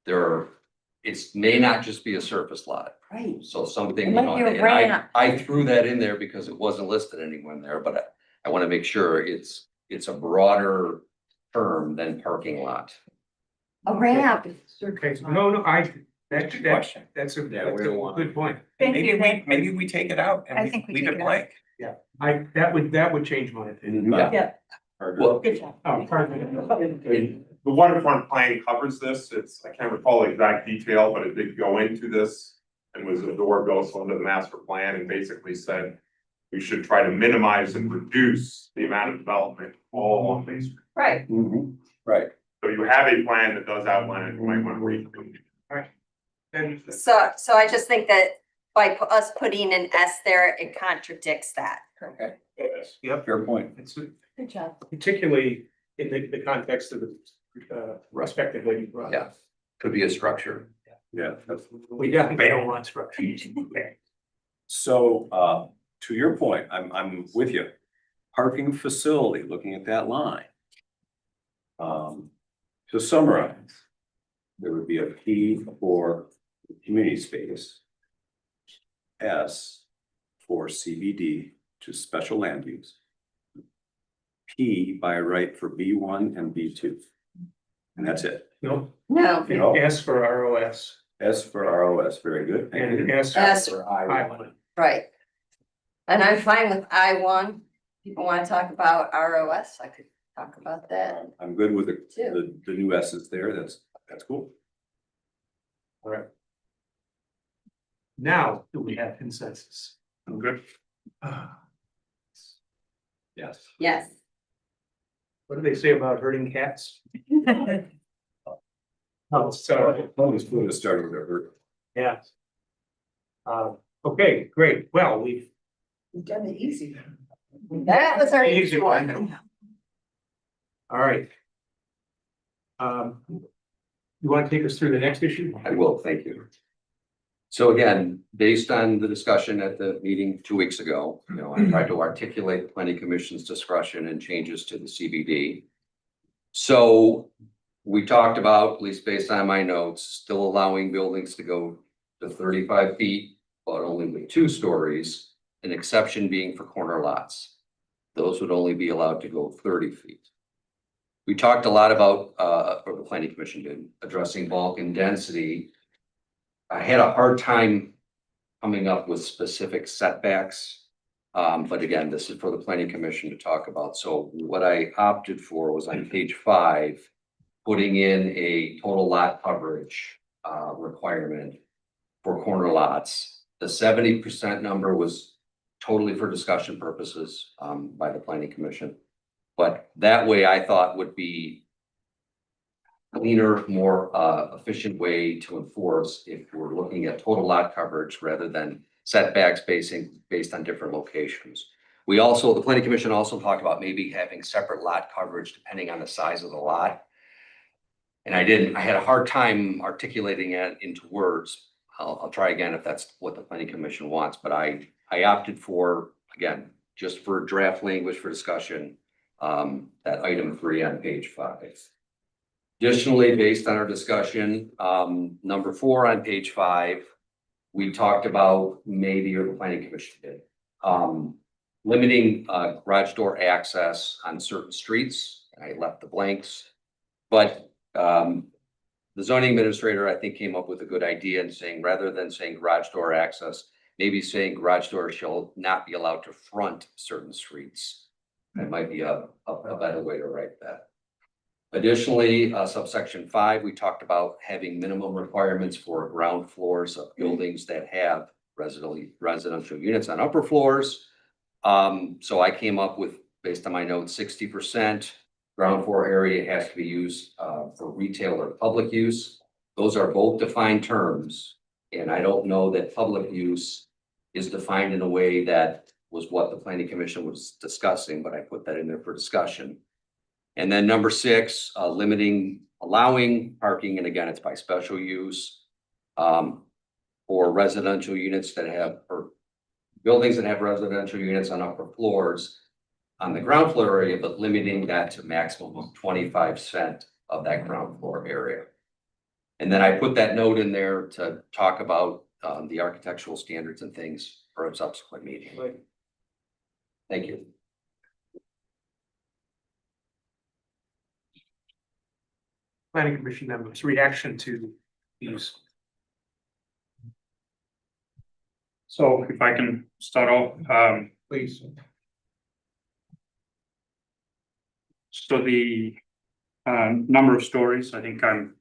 it may not just be a surface lot. Right. So something, It you might know, be a and ramp. I threw that in there because it wasn't listed anywhere in there, but I want to make sure it's a broader term than parking lot. A ramp. Okay, so no, that's a good point. Maybe we take it out I and think we leave take it it out. blank. That would change my opinion. Yeah. Well, Good job. Oh, perfect. The waterfront plan covers this. I can't recall the exact detail, but it did go into this and was absorbed also into the master plan and basically said we should try to minimize and reduce the amount of development all along Main Street. Right. Right. So you have a plan that does outline it. You might want to read it. Then So I just think that by us putting an S there, it contradicts that. okay. Yep, Fair point. it's Good job. particularly in the context of the respective that you brought. Yeah. Could be a structure. Yeah. We definitely don't want structure. So, to your point, I'm with you. Parking facility, looking at that line. To summarize, there would be a P for community space. S for CBD, which is special land use. P by right for B1 and B2. And that's it. No, No. S for ROS S for ROS, very good. Thank and you. S S. for I1. Right. And I'm fine with I1. People want to talk about ROS, I could talk about that. I'm good with the new S's there. That's cool. All right. Now, do we have consensus? I'm good. Ah, Yes. Yes. What do they say about herding cats? Oh, so, Always food is starting to hurt. yeah. Okay, great. Well, we've. We've done the easy. That was our Easy easy one. one. All right. You want to take us through the next issue? I will, thank you. So again, based on the discussion at the meeting 2 weeks ago, I tried to articulate the planning commission's discretion and changes to the CBD. So we talked about, at least based on my notes, still allowing buildings to go to 35 feet, but only with 2 stories, an exception being for corner lots. Those would only be allowed to go 30 feet. We talked a lot about, or the planning commission did, addressing bulk and density. I had a hard time coming up with specific setbacks. But again, this is for the planning commission to talk about. So what I opted for was on page 5, putting in a total lot coverage requirement for corner lots. The 70% number was totally for discussion purposes by the planning commission. But that way I thought would be cleaner, more efficient way to enforce if we're looking at total lot coverage rather than setbacks based on different locations. We also, the planning commission also talked about maybe having separate lot coverage depending on the size of the lot. And I had a hard time articulating it into words. I'll try again if that's what the planning commission wants, but I opted for, again, just for draft language for discussion, that item 3 on page 5. Additionally, based on our discussion, number 4 on page 5, we talked about maybe, or the planning commission did, limiting garage door access on certain streets. I left the blanks, but the zoning administrator, I think, came up with a good idea in saying, rather than saying garage door access, maybe saying garage door shall not be allowed to front certain streets. That might be a better way to write that. Additionally, subsection 5, we talked about having minimum requirements for ground floors of buildings that have residential units on upper floors. So I came up with, based on my notes, 60% ground floor area has to be used for retail or public use. Those are both defined terms, and I don't know that public use is defined in a way that was what the planning commission was discussing, but I put that in there for discussion. And then number 6, allowing parking, and again, it's by special use, for residential units that have, or buildings that have residential units on upper floors on the ground floor area, but limiting that to maximum of 25% of that ground floor area. And then I put that note in there to talk about the architectural standards and things for a subsequent meeting. Thank you. Planning commission members' reaction to these. So if I can start off, Please. So the number of stories, I think I'm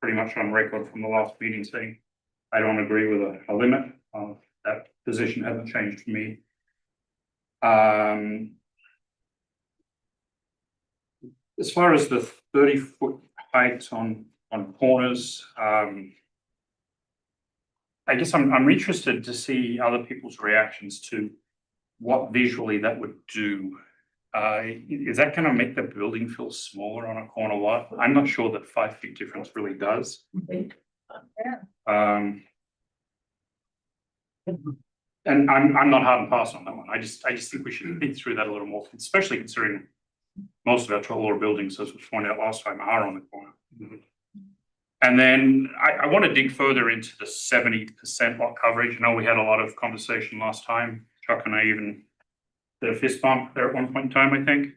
pretty much on record from the last meeting saying I don't agree with a limit. That position hasn't changed for me. As far as the 30-foot height on corners, I guess I'm interested to see other people's reactions to what visually that would do. Is that going to make the building feel smaller on a corner lot? I'm not sure that 5 feet difference really does. And I'm not hard and fast on that one. I just think we should think through that a little more, especially considering most of our taller buildings, as was pointed out last time, are on the corner. And then I want to dig further into the 70% lot coverage. I know we had a lot of conversation last time. Chuck and I even did a fist bump there at one point in time, I think.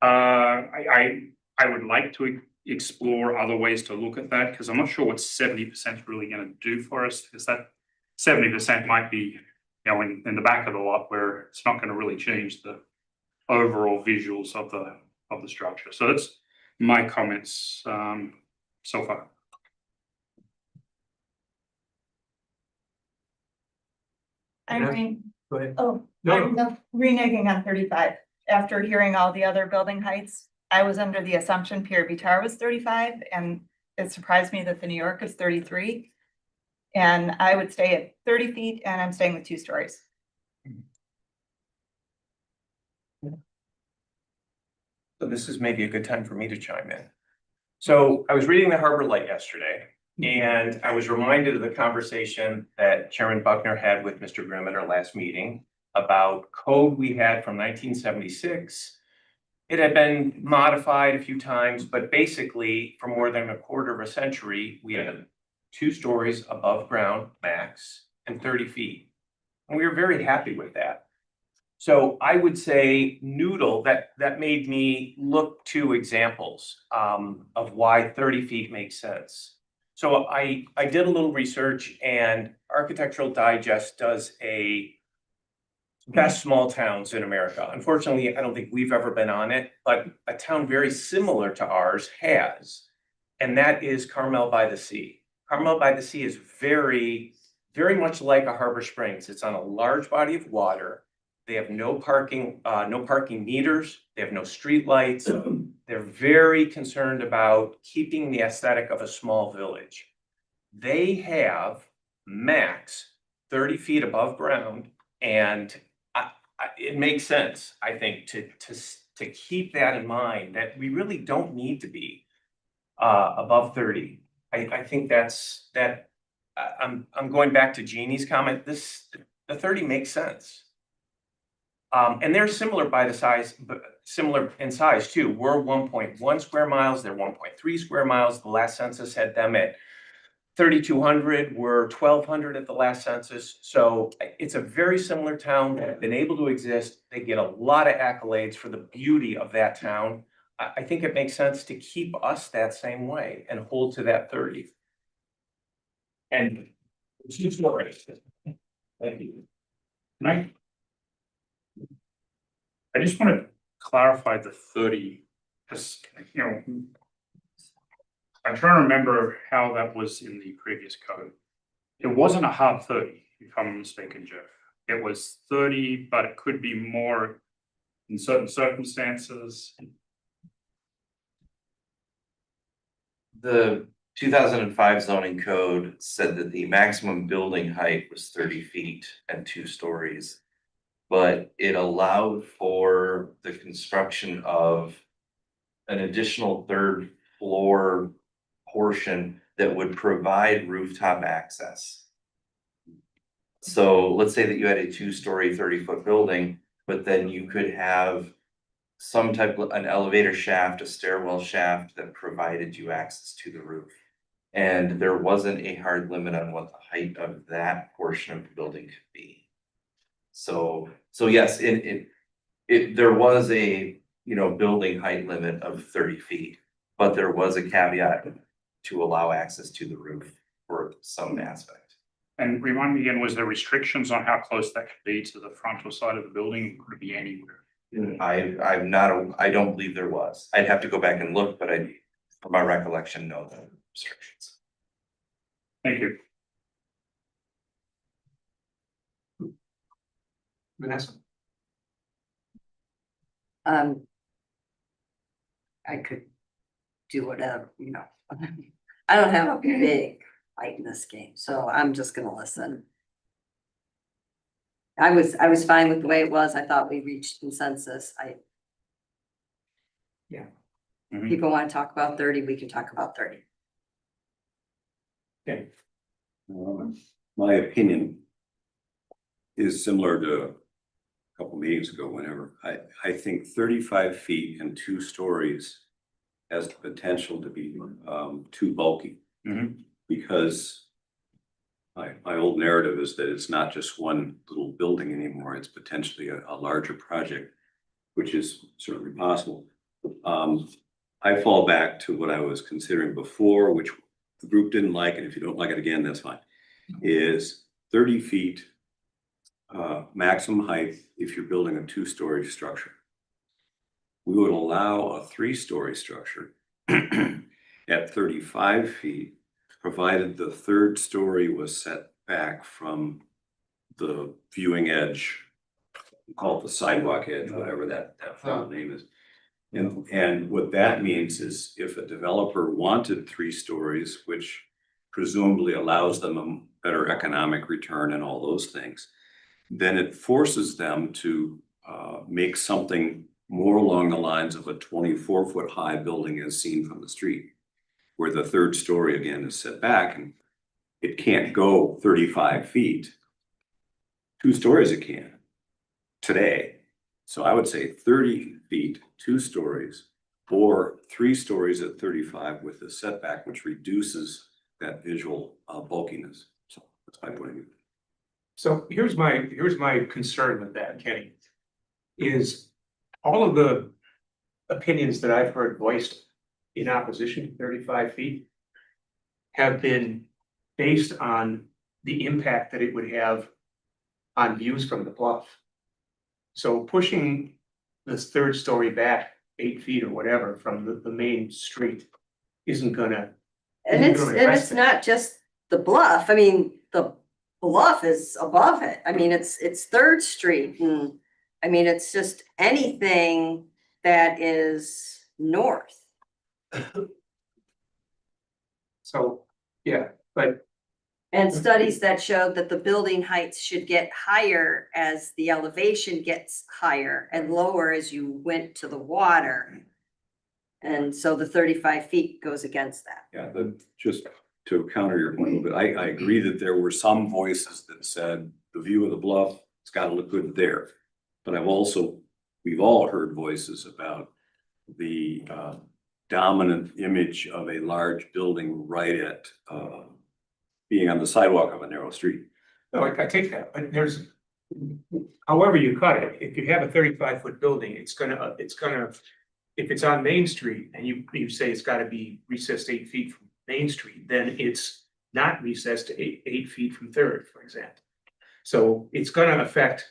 I would like to explore other ways to look at that, because I'm not sure what 70% is really going to do for us, because that 70% might be, in the back of the lot where it's not going to really change the overall visuals of the structure. So that's my comments so far. Irene, Go ahead. oh, No, I'm reneging on 35. After hearing all the other building heights, I was under the assumption Pierre Vitar was 35, and it surprised me that the New York is 33. And I would stay at 30 feet, and I'm staying with 2 stories. So this is maybe a good time for me to chime in. So I was reading the Harbor Light yesterday, and I was reminded of the conversation that Chairman Buckner had with Mr. Grimm at our last meeting about code we had from 1976. It had been modified a few times, but basically for more than a quarter of a century, we had 2 stories above ground max and 30 feet. And we were very happy with that. So I would say noodle, that made me look to examples of why 30 feet makes sense. So I did a little research, and Architectural Digest does a best small towns in America. Unfortunately, I don't think we've ever been on it, but a town very similar to ours has, and that is Carmel by the Sea. Carmel by the Sea is very, very much like a Harbor Springs. It's on a large body of water. They have no parking meters. They have no street lights. They're very concerned about keeping the aesthetic of a small village. They have max 30 feet above ground, and it makes sense, I think, to keep that in mind, that we really don't need to be above 30. I think I'm going back to Jeannie's comment. The 30 makes sense. And they're similar by the size, but similar in size too. We're 1.1 square miles, they're 1.3 square miles. The last census had them at 3,200, we're 1,200 at the last census. So it's a very similar town that have been able to exist. They get a lot of accolades for the beauty of that town. I think it makes sense to keep us that same way and hold to that 30. And it's just more right. Thank you. I just want to clarify the 30, because, you know, I'm trying to remember how that was in the previous code. It wasn't a hard 30, if I'm mistaken, Jeff. It was 30, but it could be more in certain circumstances. The 2005 zoning code said that the maximum building height was 30 feet and 2 stories. But it allowed for the construction of an additional 3rd floor portion that would provide rooftop access. So let's say that you had a 2-story, 30-foot building, but then you could have some type of an elevator shaft, a stairwell shaft that provided you access to the roof. And there wasn't a hard limit on what the height of that portion of the building could be. So yes, there was a, building height limit of 30 feet, but there was a caveat to allow access to the roof for some aspect. And remind me again, was there restrictions on how close that could be to the frontal side of the building? Could it be anywhere? I don't believe there was. I'd have to go back and look, but from my recollection, no restrictions. Thank you. Vanessa? I could do whatever, I don't have a big fight in this game, so I'm just gonna listen. I was fine with the way it was. I thought we reached consensus. Yeah. People want to talk about 30, we can talk about 30. Okay. My opinion is similar to a couple meetings ago, whenever. I think 35 feet and 2 stories has the potential to be too bulky. Because my old narrative is that it's not just one little building anymore, it's potentially a larger project, which is certainly possible. I fall back to what I was considering before, which the group didn't like, and if you don't like it again, that's fine, is 30 feet maximum height if you're building a 2-story structure. We would allow a 3-story structure at 35 feet, provided the 3rd story was set back from the viewing edge, call it the sidewalk edge, whatever that name is. And what that means is if a developer wanted 3 stories, which presumably allows them a better economic return and all those things, then it forces them to make something more along the lines of a 24-foot high building as seen from the street, where the 3rd story again is set back and it can't go 35 feet. 2 stories it can today. So I would say 30 feet, 2 stories, or 3 stories at 35 with the setback, which reduces that visual bulkiness. So that's my point of view. So here's my concern with that, Kenny, is all of the opinions that I've heard voiced in opposition to 35 feet have been based on the impact that it would have on views from the bluff. So pushing this 3rd story back 8 feet or whatever from the main street isn't gonna. And it's not just the bluff. I mean, the bluff is above it. I mean, it's 3rd Street and I mean, it's just anything that is north. So, yeah, but And studies that showed that the building heights should get higher as the elevation gets higher and lower as you went to the water. And so the 35 feet goes against that. Yeah, just to counter your point a little bit, I agree that there were some voices that said the view of the bluff, it's gotta look good there. But we've all heard voices about the dominant image of a large building right at being on the sidewalk of a narrow street. no, I take that, but there's, however you cut it, if you have a 35-foot building, it's gonna, if it's on Main Street and you say it's gotta be recessed 8 feet from Main Street, then it's not recessed to eight feet from 3rd, for example. So it's gonna affect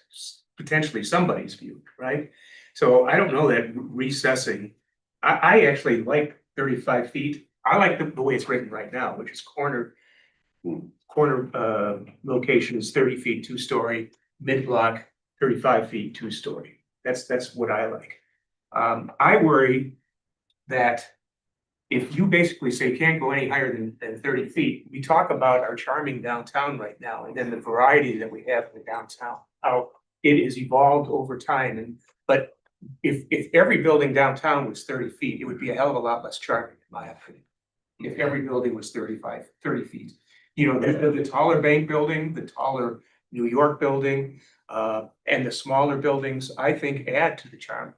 potentially somebody's view, right? So I don't know that recessing, I actually like 35 feet. I like the way it's written right now, which is corner location is 30 feet, 2-story, mid-block, 35 feet, 2-story. That's what I like. I worry that if you basically say can't go any higher than 30 feet, we talk about our charming downtown right now, and then the variety that we have in the downtown, how it has evolved over time. But if every building downtown was 30 feet, it would be a hell of a lot less charming, in my opinion. If every building was 30 feet. You know, the taller bank building, the taller New York building, and the smaller buildings, I think add to the charm.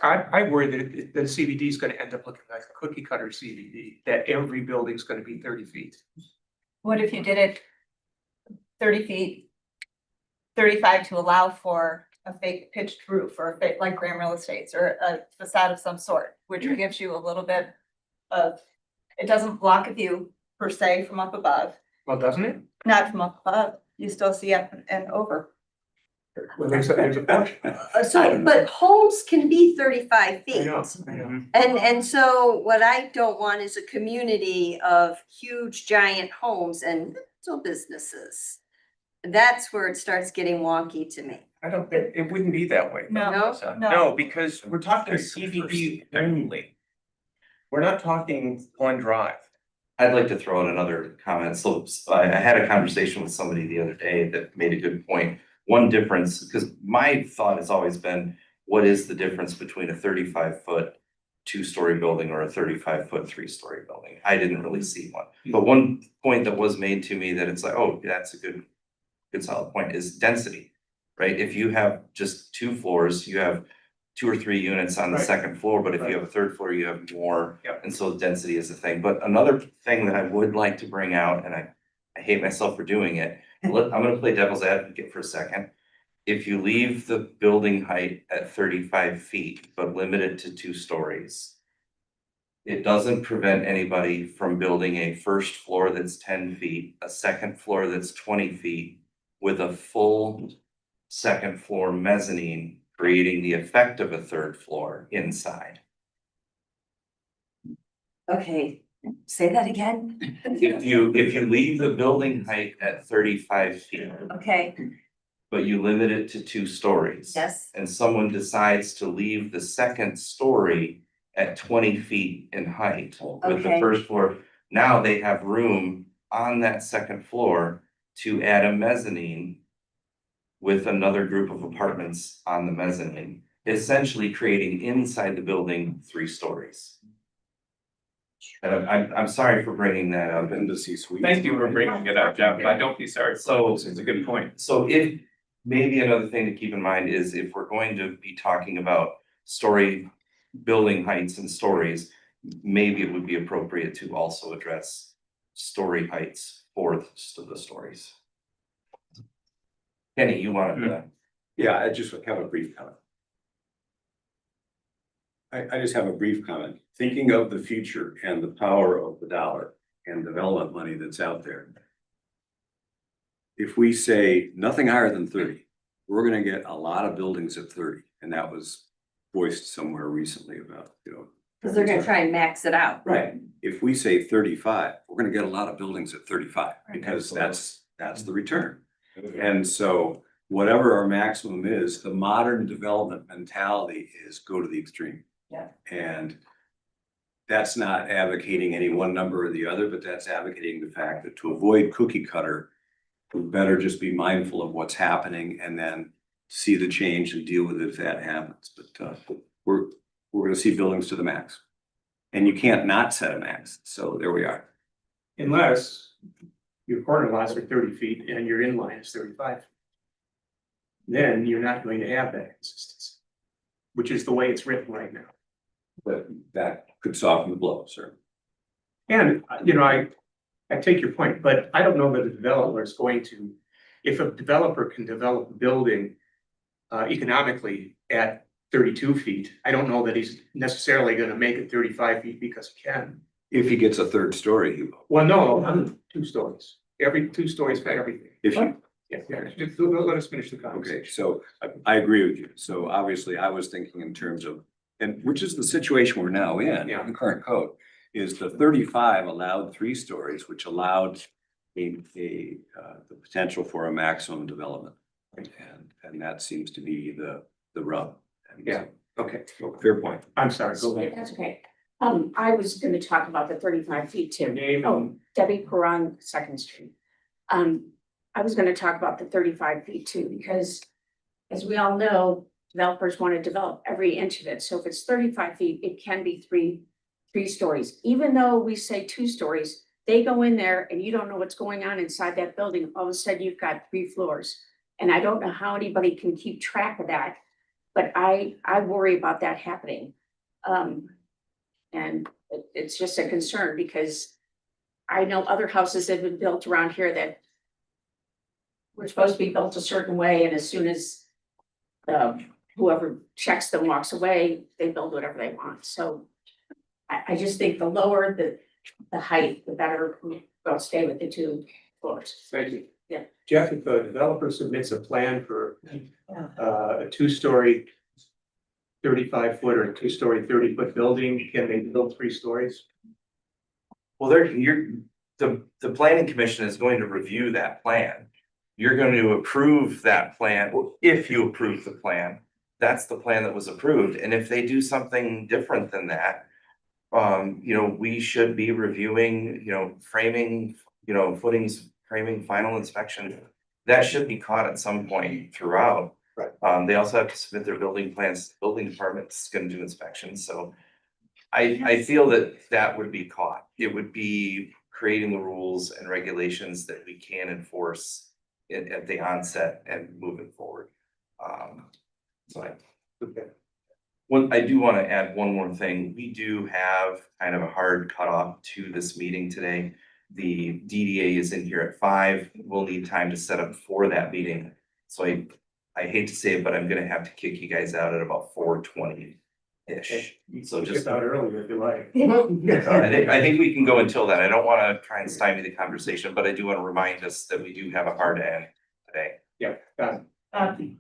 I worry that the CBD is gonna end up looking like a cookie cutter CBD, that every building's gonna be 30 feet. What if you did it 30 feet, 35 to allow for a fake pitched roof or a fake, like Graham Real Estates, or a facade of some sort, which gives you a little bit of, it doesn't block a view per se from up above, Well, doesn't it? not from up above, you still see up and over. Well, there's a portion. So, but homes can be 35 feet. I know. And so what I don't want is a community of huge giant homes and little businesses. That's where it starts getting wonky to me. I don't think, it wouldn't be that way. No, No, because we're talking CBD only. We're not talking Glen Drive. I'd like to throw in another comment. So I had a conversation with somebody the other day that made a good point. One difference, because my thought has always been, what is the difference between a 35-foot 2-story building or a 35-foot 3-story building? I didn't really see one. But one point that was made to me that it's like, oh, that's a good solid point, is density, right? If you have just 2 floors, you have 2 or 3 units on the Right. 2nd floor, but if you have a 3rd floor, you have more. Yep. And so density is a thing. But another thing that I would like to bring out, and I hate myself for doing it, I'm gonna play devil's advocate for a second. If you leave the building height at 35 feet, but limit it to 2 stories, it doesn't prevent anybody from building a 1st floor that's 10 feet, a 2nd floor that's 20 feet, with a full 2nd floor mezzanine, creating the effect of a 3rd floor inside. Okay, say that again. If you leave the building height at 35 feet, Okay, but you limit it to 2 stories. Yes, And someone decides to leave the second story at 20 feet in height with the Okay. first floor, now they have room on that second floor to add a mezzanine with another group of apartments on the mezzanine, essentially creating inside the building 3 stories. And I'm sorry for bringing that up. Been to see suite. Thank you for bringing it up, Jeff, I don't be sorry. So It's a good point. So if, maybe another thing to keep in mind is if we're going to be talking about story building heights and stories, maybe it would be appropriate to also address story heights for the stories. Kenny, you wanted to, Yeah, I just have a brief comment. I just have a brief comment. Thinking of the future and the power of the dollar and development money that's out there. If we say nothing higher than 30, we're gonna get a lot of buildings at 30, and that was voiced somewhere recently about, because they're gonna try and max it out. Right. If we say 35, we're gonna get a lot of buildings at 35, because that's the return. And so whatever our maximum is, the modern development mentality is go to the extreme. Yeah. And that's not advocating any one number or the other, but that's advocating the fact that to avoid cookie cutter, we better just be mindful of what's happening and then see the change and deal with it if that happens. But we're gonna see buildings to the max. And you can't not set a max, so there we are. Unless your corner lots are 30 feet and your inline is 35. Then you're not going to have that consistency, which is the way it's written right now. But that could soften the blow, sir. And, I take your point, but I don't know that a developer is going to, if a developer can develop a building economically at 32 feet, I don't know that he's necessarily gonna make it 35 feet because he can. If he gets a third story, he will. Well, no, 2 stories, every 2 stories for everything. If you, Yeah, just let us finish the okay, conversation. so I agree with you. So obviously I was thinking in terms of, and which is the situation we're now in, Yeah. the current code, is the 35 allowed 3 stories, which allowed the potential for a maximum development. And that seems to be the rub. And Yeah. Okay, fair point. I'm sorry, go ahead. That's okay. I was gonna talk about the 35 feet too. Name Oh, and- Debbie Perron, Second Street. I was gonna talk about the 35 feet too, because as we all know, developers want to develop every inch of it. So if it's 35 feet, it can be three stories. Even though we say 2 stories, they go in there and you don't know what's going on inside that building. All of a sudden, you've got 3 floors. And I don't know how anybody can keep track of that, but I worry about that happening. And it's just a concern because I know other houses that have been built around here that were supposed to be built a certain way, and as soon as whoever checks them walks away, they build whatever they want. So I just think the lower the height, the better we'll stay with the 2 floors. Thank you. Yeah. Jeff, if a developer submits a plan for a 2-story 35-foot or a 2-story 30-foot building, can they build 3 stories? well, the planning commission is going to review that plan. You're going to approve that plan, if you approve the plan, that's the plan that was approved, and if they do something different than that. We should be reviewing, framing, footings, framing, final inspection. That should be caught at some point throughout. Right. They also have to submit their building plans, the building department's gonna do inspections, so. I feel that would be caught. It would be creating the rules and regulations that we can enforce at the onset and moving forward. I do want to add one more thing. We do have kind of a hard cutoff to this meeting today. The DDA is in here at 5. We'll need time to set up for that meeting. So I hate to say it, but I'm gonna have to kick you guys out at about 4:20-ish. So Get just, out earlier if you like. I think we can go until then. I don't want to try and stymie the conversation, but I do want to remind us that we do have a hard end today. Yeah, got it.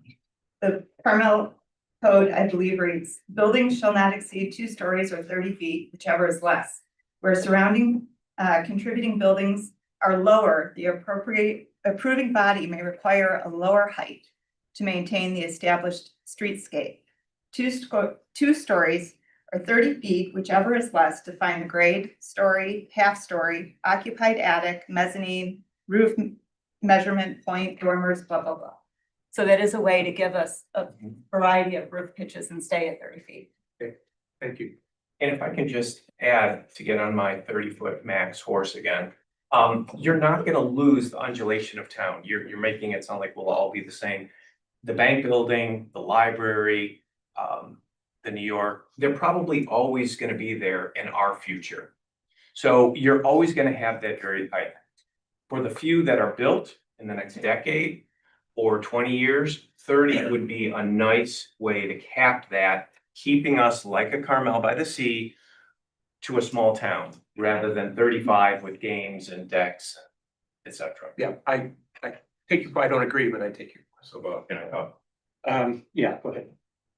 The Carmel code, I believe, reads, buildings shall not exceed 2 stories or 30 feet, whichever is less. Where surrounding contributing buildings are lower, the approving body may require a lower height. to maintain the established streetscape. Two stories or 30 feet, whichever is less, define the grade, story, half story, occupied attic, mezzanine, roof measurement point, dormers, blah, blah, blah. So that is a way to give us a variety of roof pitches and stay at 30 feet. Thank you. And if I can just add to get on my 30-foot max horse again, you're not gonna lose the undulation of town. You're making it sound like we'll all be the same. The bank building, the library, the New York, they're probably always gonna be there in our future. So you're always gonna have that for the few that are built in the next decade or 20 years, 30 would be a nice way to cap that, keeping us like a Carmel by the Sea to a small town rather than 35 with games and decks, et cetera. Yeah, I take your, I don't agree, but I take your. So, can I, Yeah, go ahead.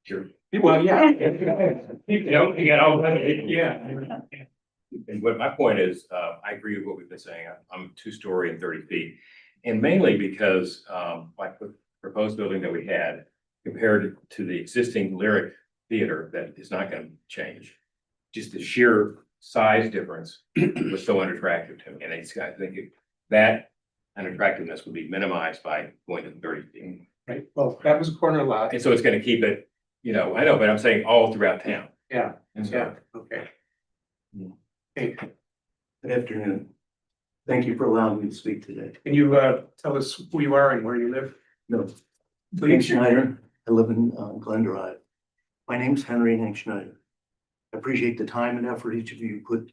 sure. Well, yeah. Yeah. And what my point is, I agree with what we've been saying. I'm 2-story and 30 feet. And mainly because, like the proposed building that we had, compared to the existing Lyric Theater, that is not gonna change. Just the sheer size difference was so unattractive to me. And I think that unattractiveness would be minimized by going to 30 feet. Right, well, that was a corner lot. And so it's gonna keep it, I know, but I'm saying all throughout town. Yeah, And so, yeah, okay. Hey, Good afternoon. Thank you for allowing me to speak today. can you tell us who you are and where you live? No, Hank Please. Schneider. I live in Glen Drive. My name's Henry Hank Schneider. I appreciate the time and effort each of you put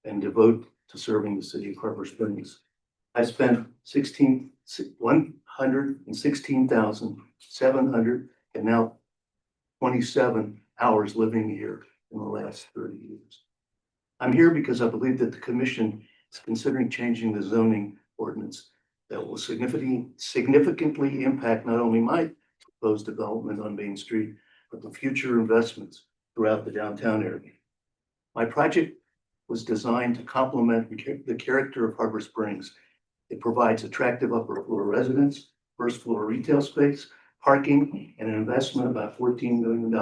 and devote to serving the city of Harbor Springs. I spent 116,700 and now 27 hours living here in the last 30 years. I'm here because I believe that the commission is considering changing the zoning ordinance that will significantly impact not only my proposed development on Main Street, but the future investments throughout the downtown area. My project was designed to complement the character of Harbor Springs. It provides attractive upper floor residence, first floor retail space, parking, and an investment of about $14 million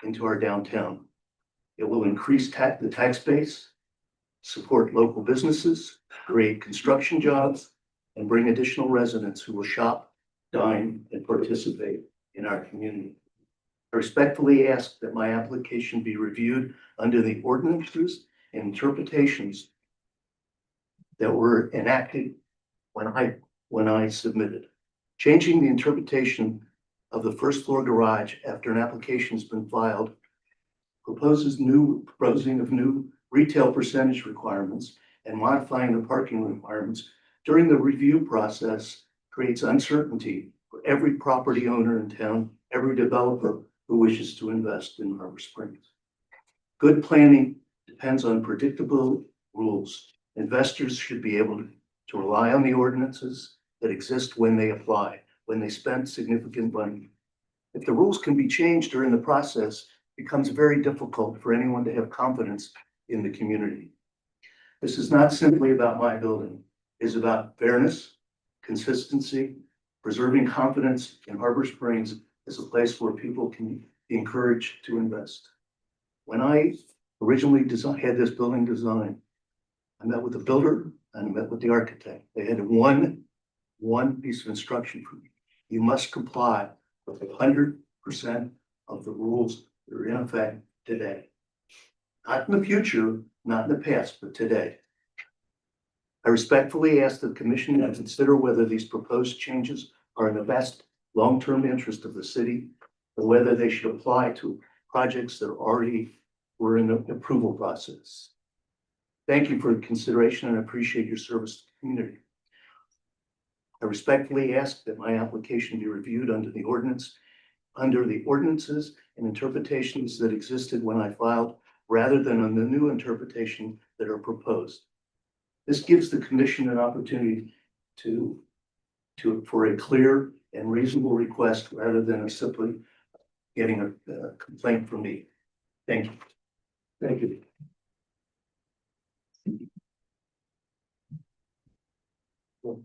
into our downtown. It will increase the tax base, support local businesses, create construction jobs, and bring additional residents who will shop, dine, and participate in our community. I respectfully ask that my application be reviewed under the ordinances and interpretations that were enacted when I submitted. Changing the interpretation of the first floor garage after an application has been filed proposing of new retail percentage requirements and modifying the parking requirements during the review process creates uncertainty for every property owner in town, every developer who wishes to invest in Harbor Springs. Good planning depends on predictable rules. Investors should be able to rely on the ordinances that exist when they apply, when they spend significant money. If the rules can be changed during the process, it becomes very difficult for anyone to have confidence in the community. This is not simply about my building. It is about fairness, consistency, preserving confidence in Harbor Springs as a place where people can be encouraged to invest. When I originally had this building designed, I met with the builder and I met with the architect. They had one piece of instruction for me. You must comply with 100% of the rules that are in effect today. Not in the future, not in the past, but today. I respectfully ask the commission to consider whether these proposed changes are in the best long-term interest of the city, or whether they should apply to projects that already were in the approval process. Thank you for the consideration and I appreciate your service to the community. I respectfully ask that my application be reviewed under the ordinances and interpretations that existed when I filed, rather than on the new interpretation that are proposed. This gives the commission an opportunity for a clear and reasonable request rather than simply getting a complaint from me. Thank you. Thank you.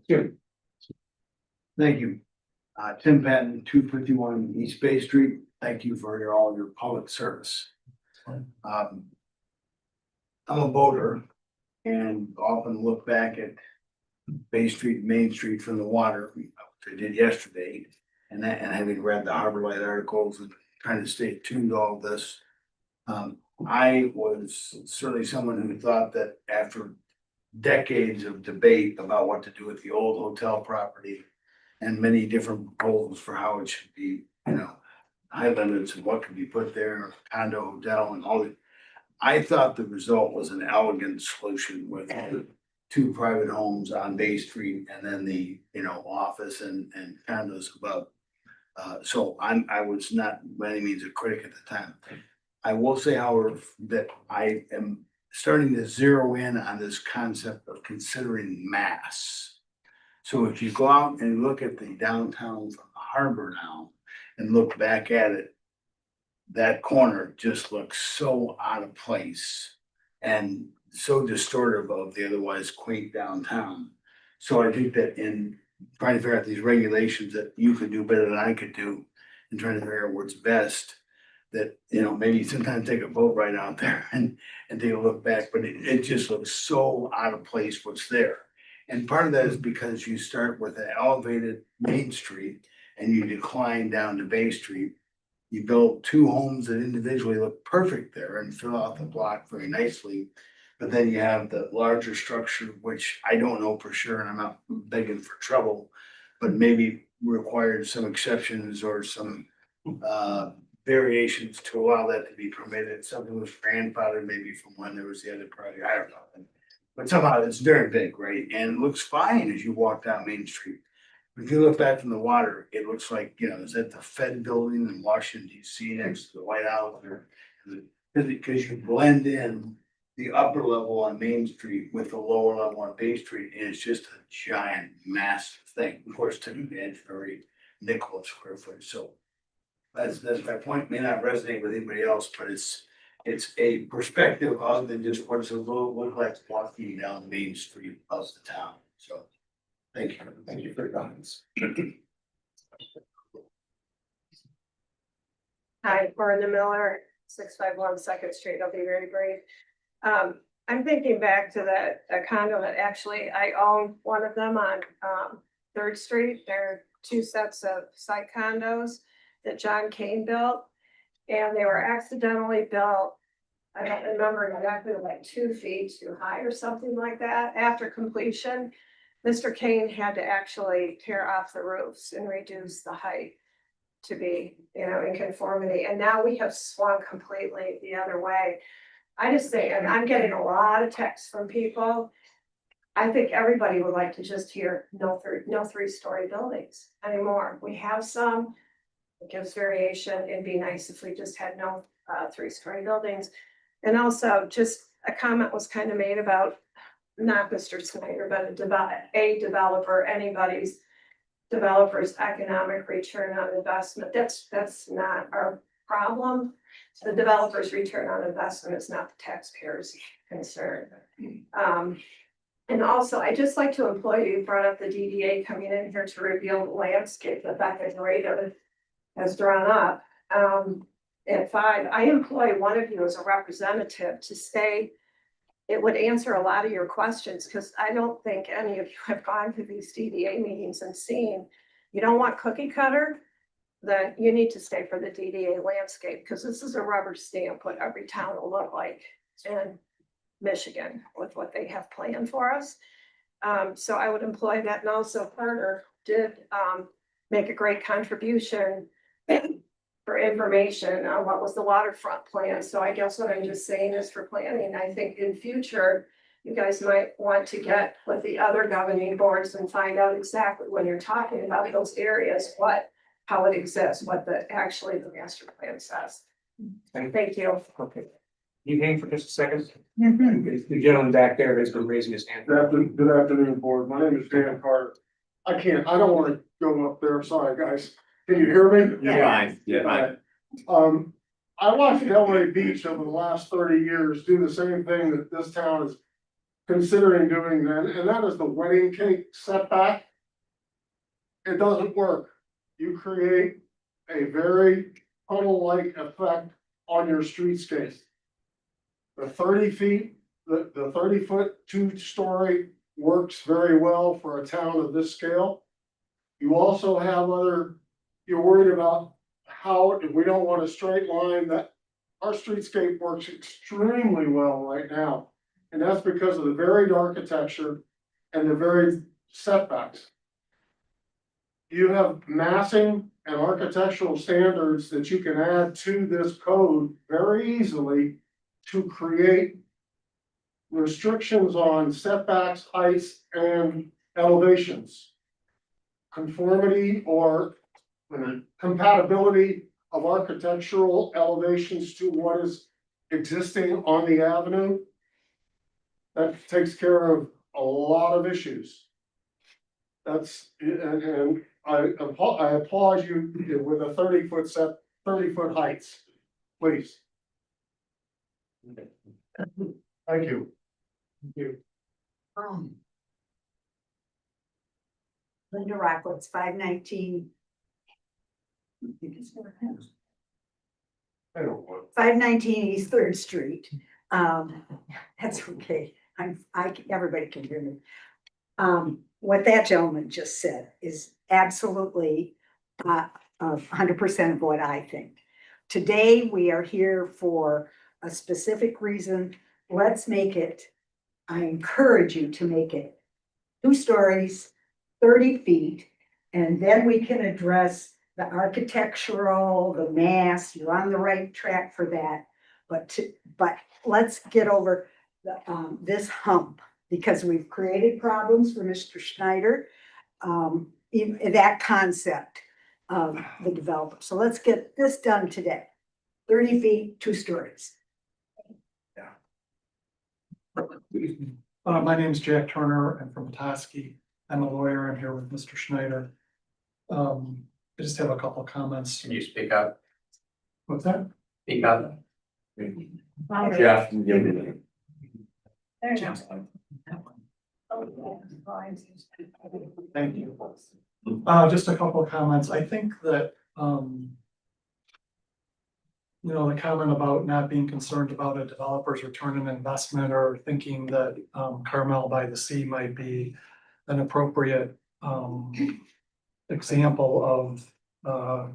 Jim. Thank you. Tim Patton, 251 East Bay Street. Thank you for all your public service. I'm a boater and often look back at Bay Street, Main Street from the water, which I did yesterday. And having read the Harbor Light articles and trying to stay tuned to all this. I was certainly someone who thought that after decades of debate about what to do with the old hotel property and many different proposals for how it should be, high limits and what could be put there, condo, hotel and all that. I thought the result was an elegant solution with 2 private homes on Bay Street and then the, office and condos above. So I was not by any means a critic at the time. I will say, however, that I am starting to zero in on this concept of considering mass. So if you go out and look at the downtown from the harbor now and look back at it, that corner just looks so out of place and so distortive of the otherwise quaint downtown. So I think that in trying to figure out these regulations that you could do better than I could do and trying to figure out what's best, that, maybe sometimes take a boat ride out there and take a look back, but it just looks so out of place what's there. And part of that is because you start with an elevated Main Street and you decline down to Bay Street. You build 2 homes that individually look perfect there and fill out the block very nicely. But then you have the larger structure, which I don't know for sure, and I'm not begging for trouble, but maybe required some exceptions or some variations to allow that to be permitted. Something was grandfathered maybe from when there was the other project, I don't know. But somehow it's very big, right? And it looks fine as you walk down Main Street. If you look back from the water, it looks like, is that the Fed building in Washington DC next to the White House there? Because you blend in the upper level on Main Street with the lower level on Bay Street, and it's just a giant, massive thing. Of course, typically it's very nickel a square foot. So that's my point. May not resonate with anybody else, but it's a perspective other than just what does it look like walking down Main Street of the town. So thank you for your comments. Hi, Brenda Miller, 651 Second Street. I'll be very brief. I'm thinking back to that condo that actually I own one of them on 3rd Street. There are 2 sets of site condos that John Kane built, and they were accidentally built. I don't remember exactly, like 2 feet too high or something like that. After completion, Mr. Kane had to actually tear off the roofs and reduce the height to be, in conformity. And now we have swung completely the other way. I just think, and I'm getting a lot of texts from people. I think everybody would like to just hear no 3-story buildings anymore. We have some, it gives variation. It'd be nice if we just had no 3-story buildings. And also just a comment was kind of made about not Mr. Snyder, but a developer, anybody's developer's economic return on investment. That's not our problem. The developer's return on investment is not the taxpayer's concern. And also, I just like to employ you brought up the DDA coming in here to reveal the landscape that Becca Dorado has drawn up. At 5, I employ one of you as a representative to say it would answer a lot of your questions, because I don't think any of you have gone to these DDA meetings and seen, you don't want cookie cutter, then you need to stay for the DDA landscape, because this is a rubber stamp what every town will look like in Michigan with what they have planned for us. So I would employ that. And also Carter did make a great contribution for information on what was the waterfront plan. So I guess what I'm just saying is for planning, I think in future, you guys might want to get with the other governing boards and find out exactly when you're talking about those areas, how it exists, what the master plan says. Thank you. Okay. You hang for just a second. The gentleman back there has been raising his hand. Good afternoon, board. My name is Dan Carter. I don't want to go up there. Sorry, guys. Can you hear me? Yeah. I watched Delray Beach over the last 30 years do the same thing that this town is considering doing then, and that is the wedding cake setback. It doesn't work. you create a very tunnel-like effect on your streetscape. The 30 feet, the 30-foot, 2-story works very well for a town of this scale. You also have you're worried about how, if we don't want a straight line, that our streetscape works extremely well right now. And that's because of the varied architecture and the varied setbacks. You have massing and architectural standards that you can add to this code very easily to create restrictions on setbacks, heights, and elevations. Conformity or compatibility of architectural elevations to what is existing on the avenue. That takes care of a lot of issues. That's, and I applaud you with a 30-foot heights, please. Thank you. Thank you. Linda Rockwitz, 519. I don't want. 519 East Third Street. That's okay. Everybody can hear me. What that gentleman just said is absolutely 100% of what I think. Today, we are here for a specific reason. Let's make it, I encourage you to make it 2 stories, 30 feet, and then we can address the architectural, the mass. You're on the right track for that. But let's get over this hump, because we've created problems for Mr. Schneider, in that concept of the developer. So let's get this done today. 30 feet, 2 stories. My name is Jack Turner. I'm from Petoskey. I'm a lawyer. I'm here with Mr. Schneider. I just have a couple of comments. Can you speak up? What's that? Speak up. Jeff. Thank you. Just a couple of comments. I think that, the comment about not being concerned about a developer's return on investment, or thinking that Carmel by the Sea might be an appropriate example of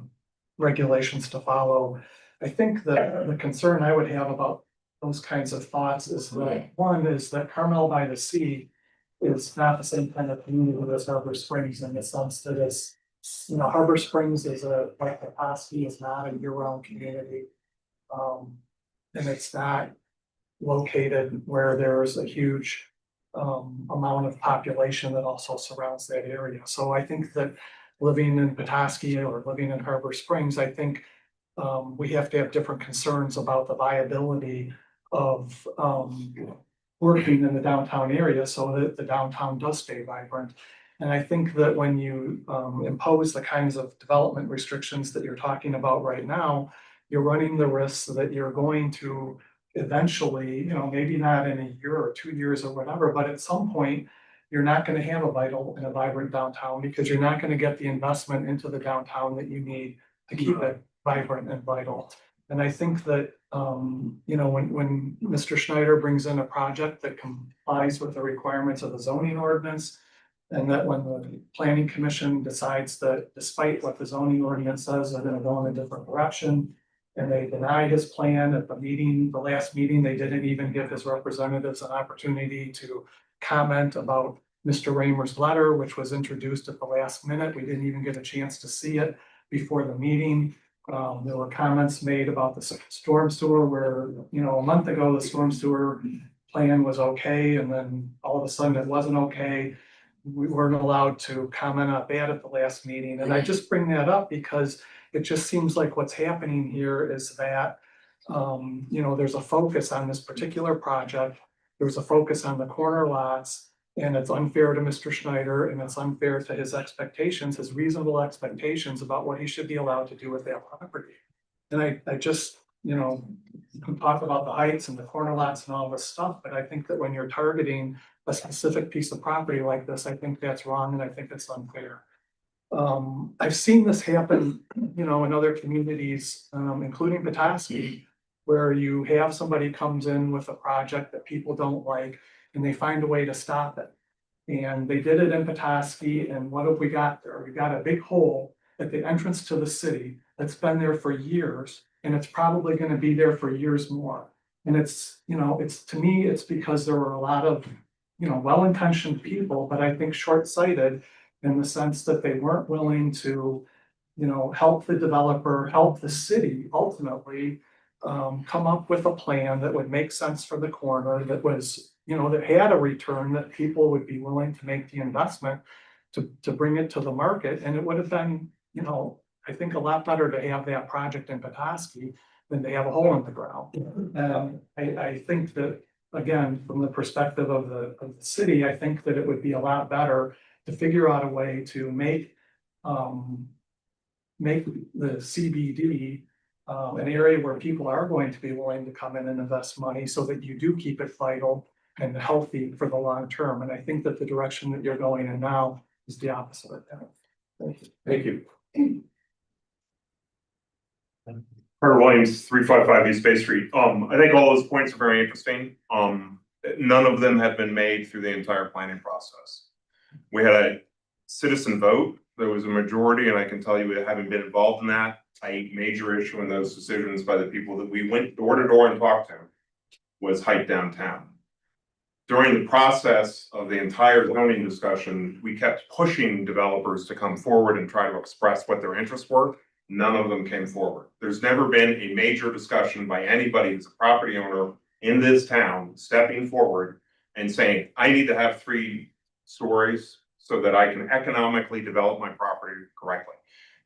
regulations to follow. I think that the concern I would have about those kinds of thoughts is that, one is that Carmel by the Sea is not the same kind of community as Harbor Springs, in the sense that it's, Harbor Springs is like Petoskey is not a year-round community. And it's not located where there's a huge amount of population that also surrounds that area. So I think that living in Petoskey or living in Harbor Springs, I think we have to have different concerns about the viability of working in the downtown area so that the downtown does stay vibrant. And I think that when you impose the kinds of development restrictions that you're talking about right now, you're running the risk that you're going to eventually, maybe not in a year or 2 years or whatever, but at some point, you're not going to have a vital and a vibrant downtown, because you're not going to get the investment into the downtown that you need to keep it vibrant and vital. And I think that, when Mr. Schneider brings in a project that complies with the requirements of the zoning ordinance, and that when the planning commission decides that despite what the zoning ordinance says, they're going to go in a different direction, and they deny his plan at the last meeting, they didn't even give his representatives an opportunity to comment about Mr. Raymer's letter, which was introduced at the last minute. We didn't even get a chance to see it before the meeting. There were comments made about the storm sewer where, a month ago, the storm sewer plan was okay, and then all of a sudden it wasn't okay. We weren't allowed to comment on that at the last meeting. And I just bring that up because it just seems like what's happening here is that, there's a focus on this particular project. There's a focus on the corner lots, and it's unfair to Mr. Schneider, and it's unfair to his expectations, his reasonable expectations about what he should be allowed to do with that property. And I just, can talk about the heights and the corner lots and all this stuff, but I think that when you're targeting a specific piece of property like this, I think that's wrong, and I think it's unfair. I've seen this happen, you know, in other communities, including Petoskey, where you have somebody comes in with a project that people don't like, and they find a way to stop it. And they did it in Petoskey, and what have we got there? We got a big hole at the entrance to the city that's been there for years, and it's probably gonna be there for years more. And it's, you know, it's, to me, it's because there were a lot of, you know, well-intentioned people, but I think short-sighted in the sense that they weren't willing to, you know, help the developer, help the city ultimately, come up with a plan that would make sense for the corner, that was, you know, that had a return, that people would be willing to make the investment to bring it to the market, and it would have been, you know, I think a lot better to have that project in Petoskey than to have a hole in the ground. I think that, again, from the perspective of the city, I think that it would be a lot better to figure out a way to make the CBD an area where people are going to be willing to come in and invest money, so that you do keep it vital and healthy for the long term. And I think that the direction that you're going in now is the opposite of that. Thank you. Thank you. Carter Williams, 355 East Bay Street. I think all those points are very interesting. None of them have been made through the entire planning process. We had a citizen vote. There was a majority, and I can tell you, having been involved in that, a major issue in those decisions by the people that we went door to door and talked to was height downtown. During the process of the entire zoning discussion, we kept pushing developers to come forward and try to express what their interests were. None of them came forward. There's never been a major discussion by anybody who's a property owner in this town stepping forward and saying, I need to have 3 stories so that I can economically develop my property correctly.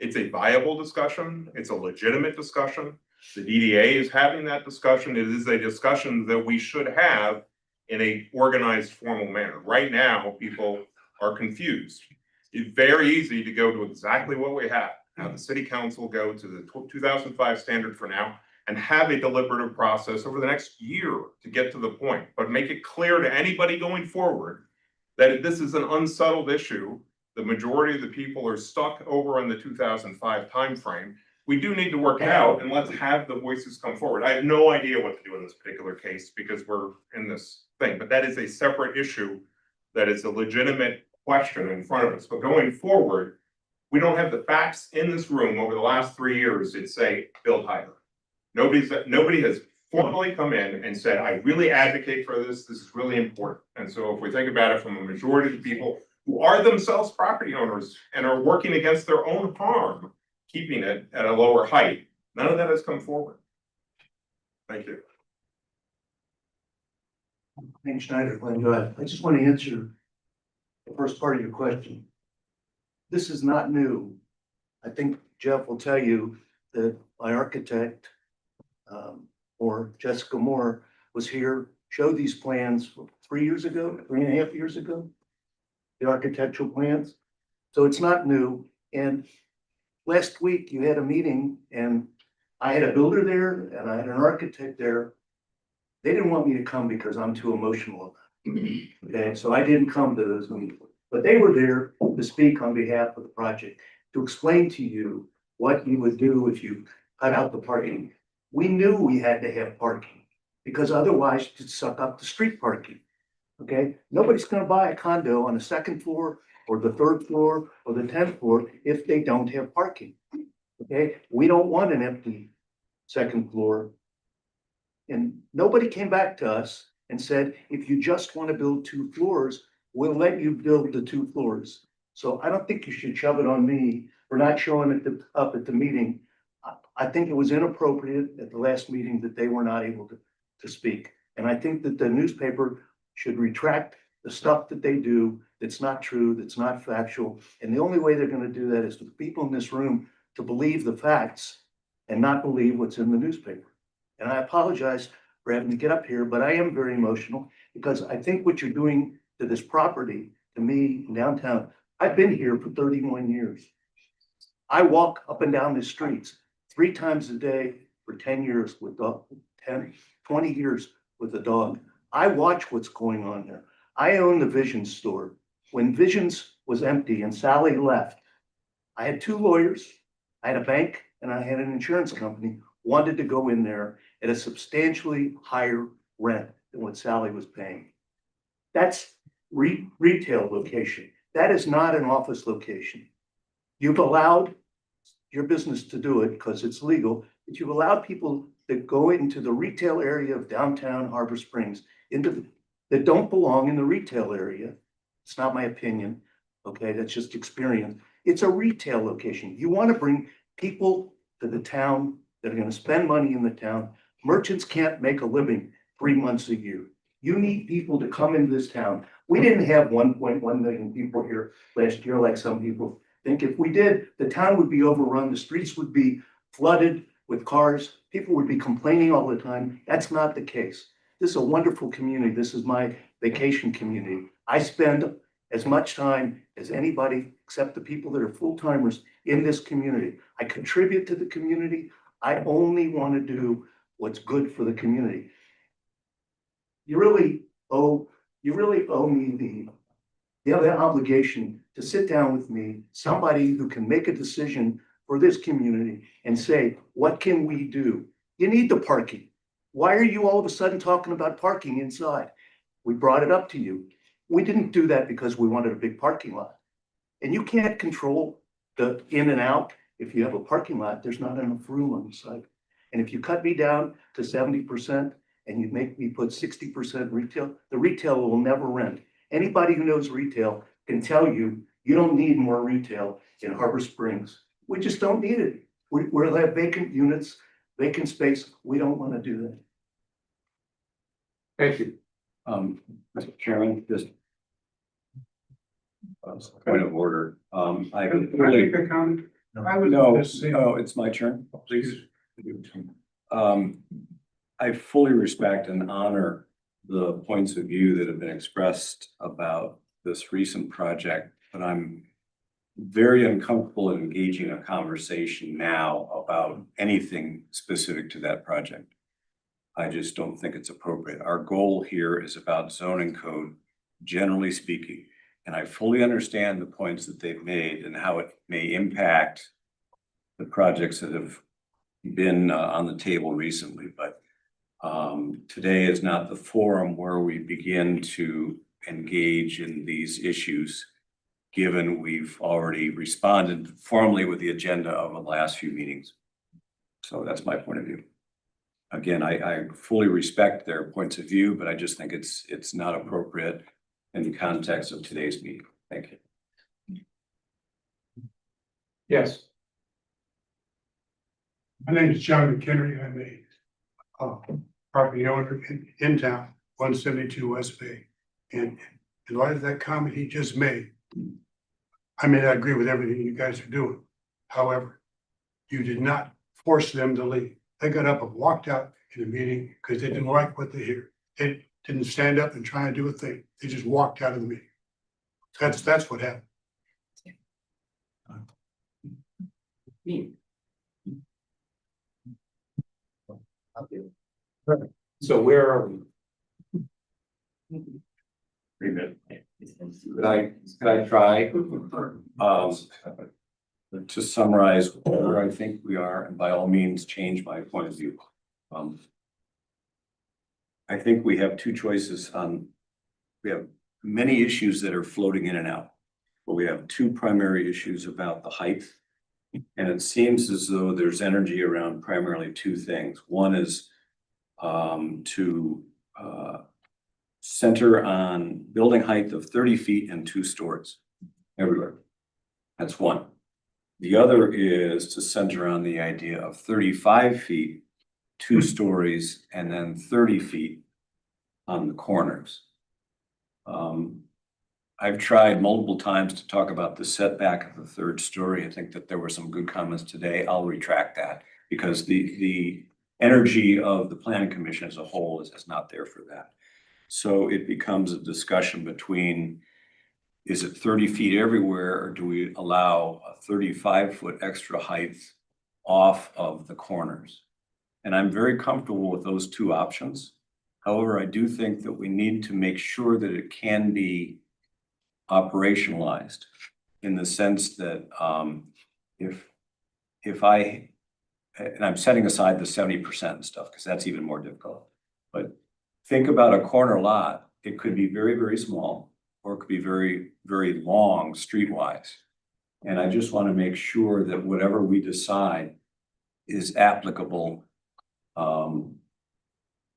It's a viable discussion. It's a legitimate discussion. The DDA is having that discussion. It is a discussion that we should have in a organized, formal manner. Right now, people are confused. It's very easy to go to exactly what we have. Have the city council go to the 2005 standard for now and have a deliberative process over the next year to get to the point, but make it clear to anybody going forward that this is an unsettled issue. The majority of the people are stuck over in the 2005 timeframe. We do need to work it out, and let's have the voices come forward. I have no idea what to do in this particular case because we're in this thing, but that is a separate issue. That is a legitimate question in front of us. But going forward, we don't have the facts in this room over the last 3 years that say build higher. Nobody has formally come in and said, I really advocate for this. This is really important. And so if we think about it from a majority of the people who are themselves property owners and are working against their own harm, keeping it at a lower height, none of that has come forward. Thank you. Hank Schneider, Glen Drive. I just want to answer the first part of your question. This is not new. I think Jeff will tell you that my architect, or Jessica Moore, was here, showed these plans 3 years ago, 3.5 years ago, the architectural plans. So it's not new. And last week you had a meeting and I had a builder there and I had an architect there. They didn't want me to come because I'm too emotional. Okay, so I didn't come to those meetings, but they were there to speak on behalf of the project, to explain to you what you would do if you cut out the parking. We knew we had to have parking because otherwise you'd suck up the street parking. Okay, nobody's gonna buy a condo on the 2nd floor or the 3rd floor or the 10th floor if they don't have parking. Okay, we don't want an empty 2nd floor. And nobody came back to us and said, if you just want to build 2 floors, we'll let you build the 2 floors. So I don't think you should shove it on me for not showing it up at the meeting. I think it was inappropriate at the last meeting that they were not able to speak. And I think that the newspaper should retract the stuff that they do that's not true, that's not factual. And the only way they're going to do that is for the people in this room to believe the facts and not believe what's in the newspaper. And I apologize for having to get up here, but I am very emotional because I think what you're doing to this property, to me, downtown, I've been here for 31 years. I walk up and down the streets 3 times a day for 10 years with 20 years with a dog. I watch what's going on there. I own the Visions store. When Visions was empty and Sally left, I had two lawyers, I had a bank, and I had an insurance company, wanted to go in there at a substantially higher rent than what Sally was paying. That's retail location. That is not an office location. You've allowed your business to do it because it's legal, but you've allowed people that go into the retail area of downtown Harbor Springs that don't belong in the retail area. It's not my opinion, okay? That's just experience. It's a retail location. You want to bring people to the town that are going to spend money in the town. Merchants can't make a living 3 months a year. You need people to come into this town. We didn't have 1.1 million people here last year like some people think. If we did, the town would be overrun, the streets would be flooded with cars, people would be complaining all the time. That's not the case. This is a wonderful community. This is my vacation community. I spend as much time as anybody except the people that are full-timers in this community. I contribute to the community. I only want to do what's good for the community. You really owe me the other obligation to sit down with me, somebody who can make a decision for this community and say, what can we do? You need the parking. Why are you all of a sudden talking about parking inside? We brought it up to you. We didn't do that because we wanted a big parking lot. And you can't control the in and out. If you have a parking lot, there's not enough room on the site. And if you cut me down to 70% and you make me put 60% retail, the retail will never rent. Anybody who knows retail can tell you, you don't need more retail in Harbor Springs. We just don't need it. We'll have vacant units, vacant space. We don't want to do that. Thank you. Mr. Chairman, just point of order. I completely, Make a comment? no, it's my turn, please. I fully respect and honor the points of view that have been expressed about this recent project, but I'm very uncomfortable in engaging a conversation now about anything specific to that project. I just don't think it's appropriate. Our goal here is about zoning code, generally speaking, and I fully understand the points that they've made and how it may impact the projects that have been on the table recently, but today is not the forum where we begin to engage in these issues, given we've already responded formally with the agenda of the last few meetings. So that's my point of view. Again, I fully respect their points of view, but I just think it's not appropriate in the context of today's meeting. Thank you. Yes. My name is John McHenry. I'm a property owner in town, 172 West Bay. And in light of that comment he just made, I may not agree with everything you guys are doing. However, you did not force them to leave. They got up and walked out in the meeting because they didn't like what they hear. They didn't stand up and try and do a thing. They just walked out of the meeting. That's what happened. So where are we? Could I try? To summarize where I think we are, and by all means, change my point of view. I think we have two choices on, we have many issues that are floating in and out, but we have two primary issues about the height. And it seems as though there's energy around primarily two things. One is to center on building height of 30 feet and 2 stories everywhere. That's one. The other is to center on the idea of 35 feet, 2 stories, and then 30 feet on the corners. I've tried multiple times to talk about the setback of the 3rd story. I think that there were some good comments today. I'll retract that because the energy of the planning commission as a whole is not there for that. So it becomes a discussion between, is it 30 feet everywhere, or do we allow a 35-foot extra height off of the corners? And I'm very comfortable with those two options. However, I do think that we need to make sure that it can be operationalized in the sense that if I, and I'm setting aside the 70% and stuff, because that's even more difficult. But think about a corner lot, it could be very, very small, or it could be very, very long streetwise. And I just want to make sure that whatever we decide is applicable,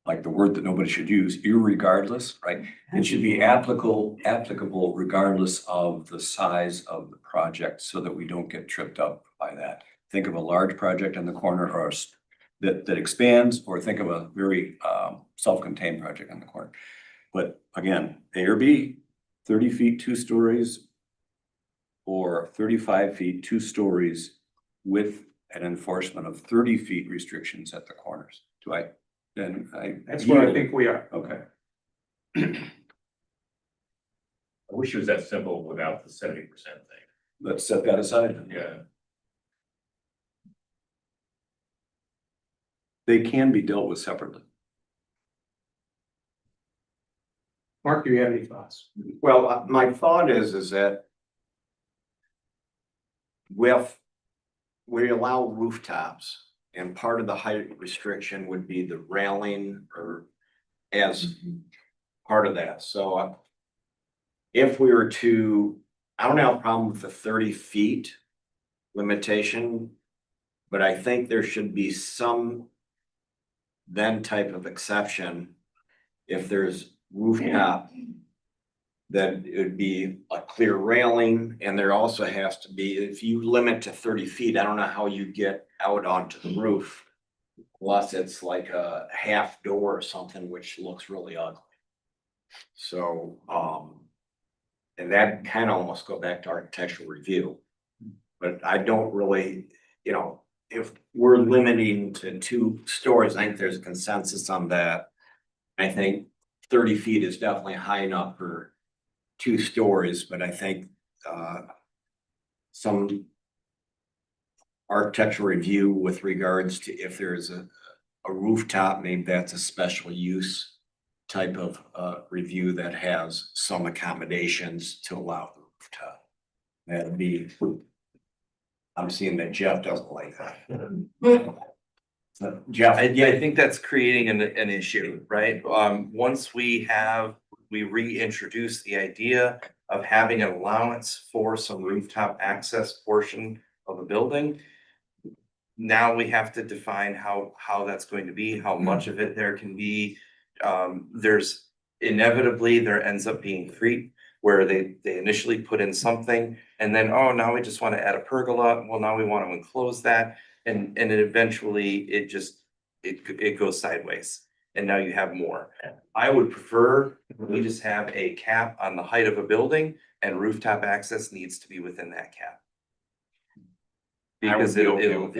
like the word that nobody should use, irregardless, right? It should be applicable regardless of the size of the project, so that we don't get tripped up by that. Think of a large project in the corner, or that expands, or think of a very self-contained project in the corner. But again, A or B, 30 feet, 2 stories, or 35 feet, 2 stories with an enforcement of 30 feet restrictions at the corners. That's where I think we are. Okay. I wish it was that simple without the 70% thing. Let's set that aside. Yeah. They can be dealt with separately. Mark, do you have any thoughts? Well, my thought is that with, we allow rooftops, and part of the height restriction would be the railing or as part of that. So if we were to, I don't have a problem with the 30 feet limitation, but I think there should be some then type of exception if there's rooftop, that it would be a clear railing, and there also has to be, if you limit to 30 feet, I don't know how you get out onto the roof. Unless it's like a half door or something, which looks really ugly. So, and that kind of almost go back to architectural review. But I don't really, you know, if we're limiting to 2 stories, I think there's a consensus on that. I think 30 feet is definitely high enough for 2 stories, but I think some architectural review with regards to if there's a rooftop, maybe that's a special use type of review that has some accommodations to allow the rooftop. That'd be, I'm seeing that Jeff doesn't like that. So, Jeff, I think that's creating an issue, right? Once we reintroduce the idea of having an allowance for some rooftop access portion of a building. Now we have to define how that's going to be, how much of it there can be. There's inevitably, there ends up being creep where they initially put in something and then, oh, now we just want to add a pergola. Well, now we want to enclose that. And it eventually, it goes sideways. And now you have more. I would prefer we just have a cap on the height of a building, and rooftop access needs to be within that cap. Because it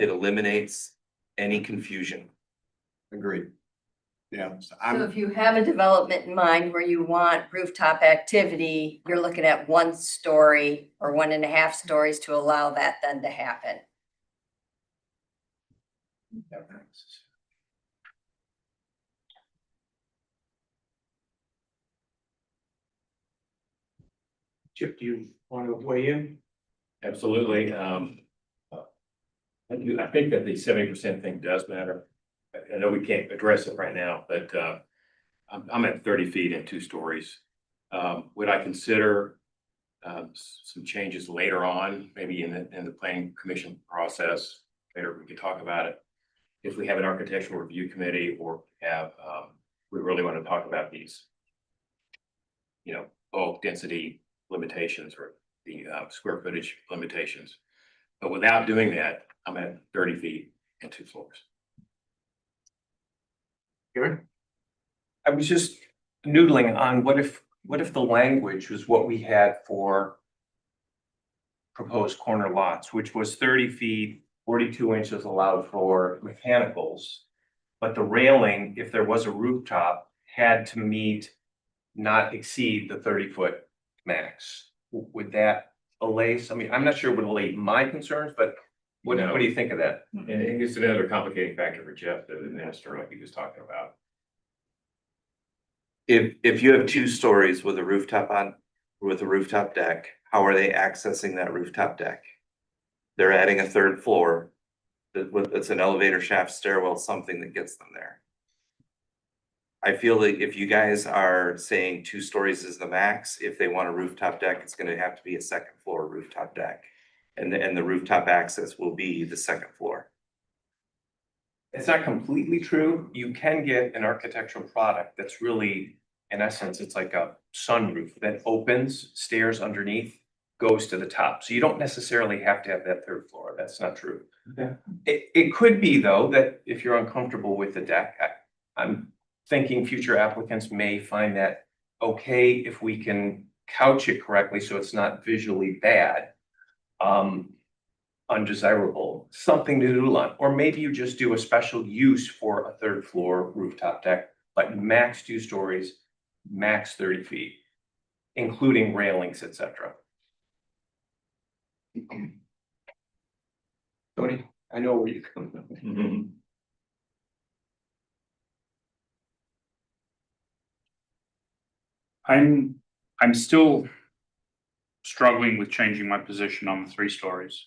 eliminates any confusion. Agreed. Yeah. So if you have a development in mind where you want rooftop activity, you're looking at 1 story or 1.5 stories to allow that then to happen. Chip, do you want to weigh in? Absolutely. I think that the 70% thing does matter. I know we can't address it right now, but I'm at 30 feet and 2 stories. Would I consider some changes later on, maybe in the planning commission process? Later we could talk about it. If we have an architectural review committee, or have we really want to talk about these, you know, bulk density limitations or the square footage limitations. But without doing that, I'm at 30 feet and 2 floors. I was just noodling on what if the language was what we had for proposed corner lots, which was 30 feet, 42 inches allowed for mechanicals. But the railing, if there was a rooftop, had to meet, not exceed the 30-foot max. Would that allay some, I mean, I'm not sure it would allay my concerns, but what do you think of that? And it's another complicating factor for Jeff, the minister, like he was talking about. If you have 2 stories with a rooftop deck, how are they accessing that rooftop deck? they're adding a third floor. It's an elevator shaft stairwell, something that gets them there. I feel like if you guys are saying 2 stories is the max, if they want a rooftop deck, it's gonna have to be a second floor rooftop deck. And the rooftop access will be the second floor. It's not completely true. You can get an architectural product that's really, in essence, it's like a sunroof that opens, stairs underneath, goes to the top. So you don't necessarily have to have that third floor. That's not true. It could be though, that if you're uncomfortable with the deck, I'm thinking future applicants may find that okay if we can couch it correctly so it's not visually bad. Undesirable, something to doodle on, or maybe you just do a special use for a third floor rooftop deck, like max 2 stories, max 30 feet, including railings, etc. Tony, I know where you come from. I'm still struggling with changing my position on the 3 stories.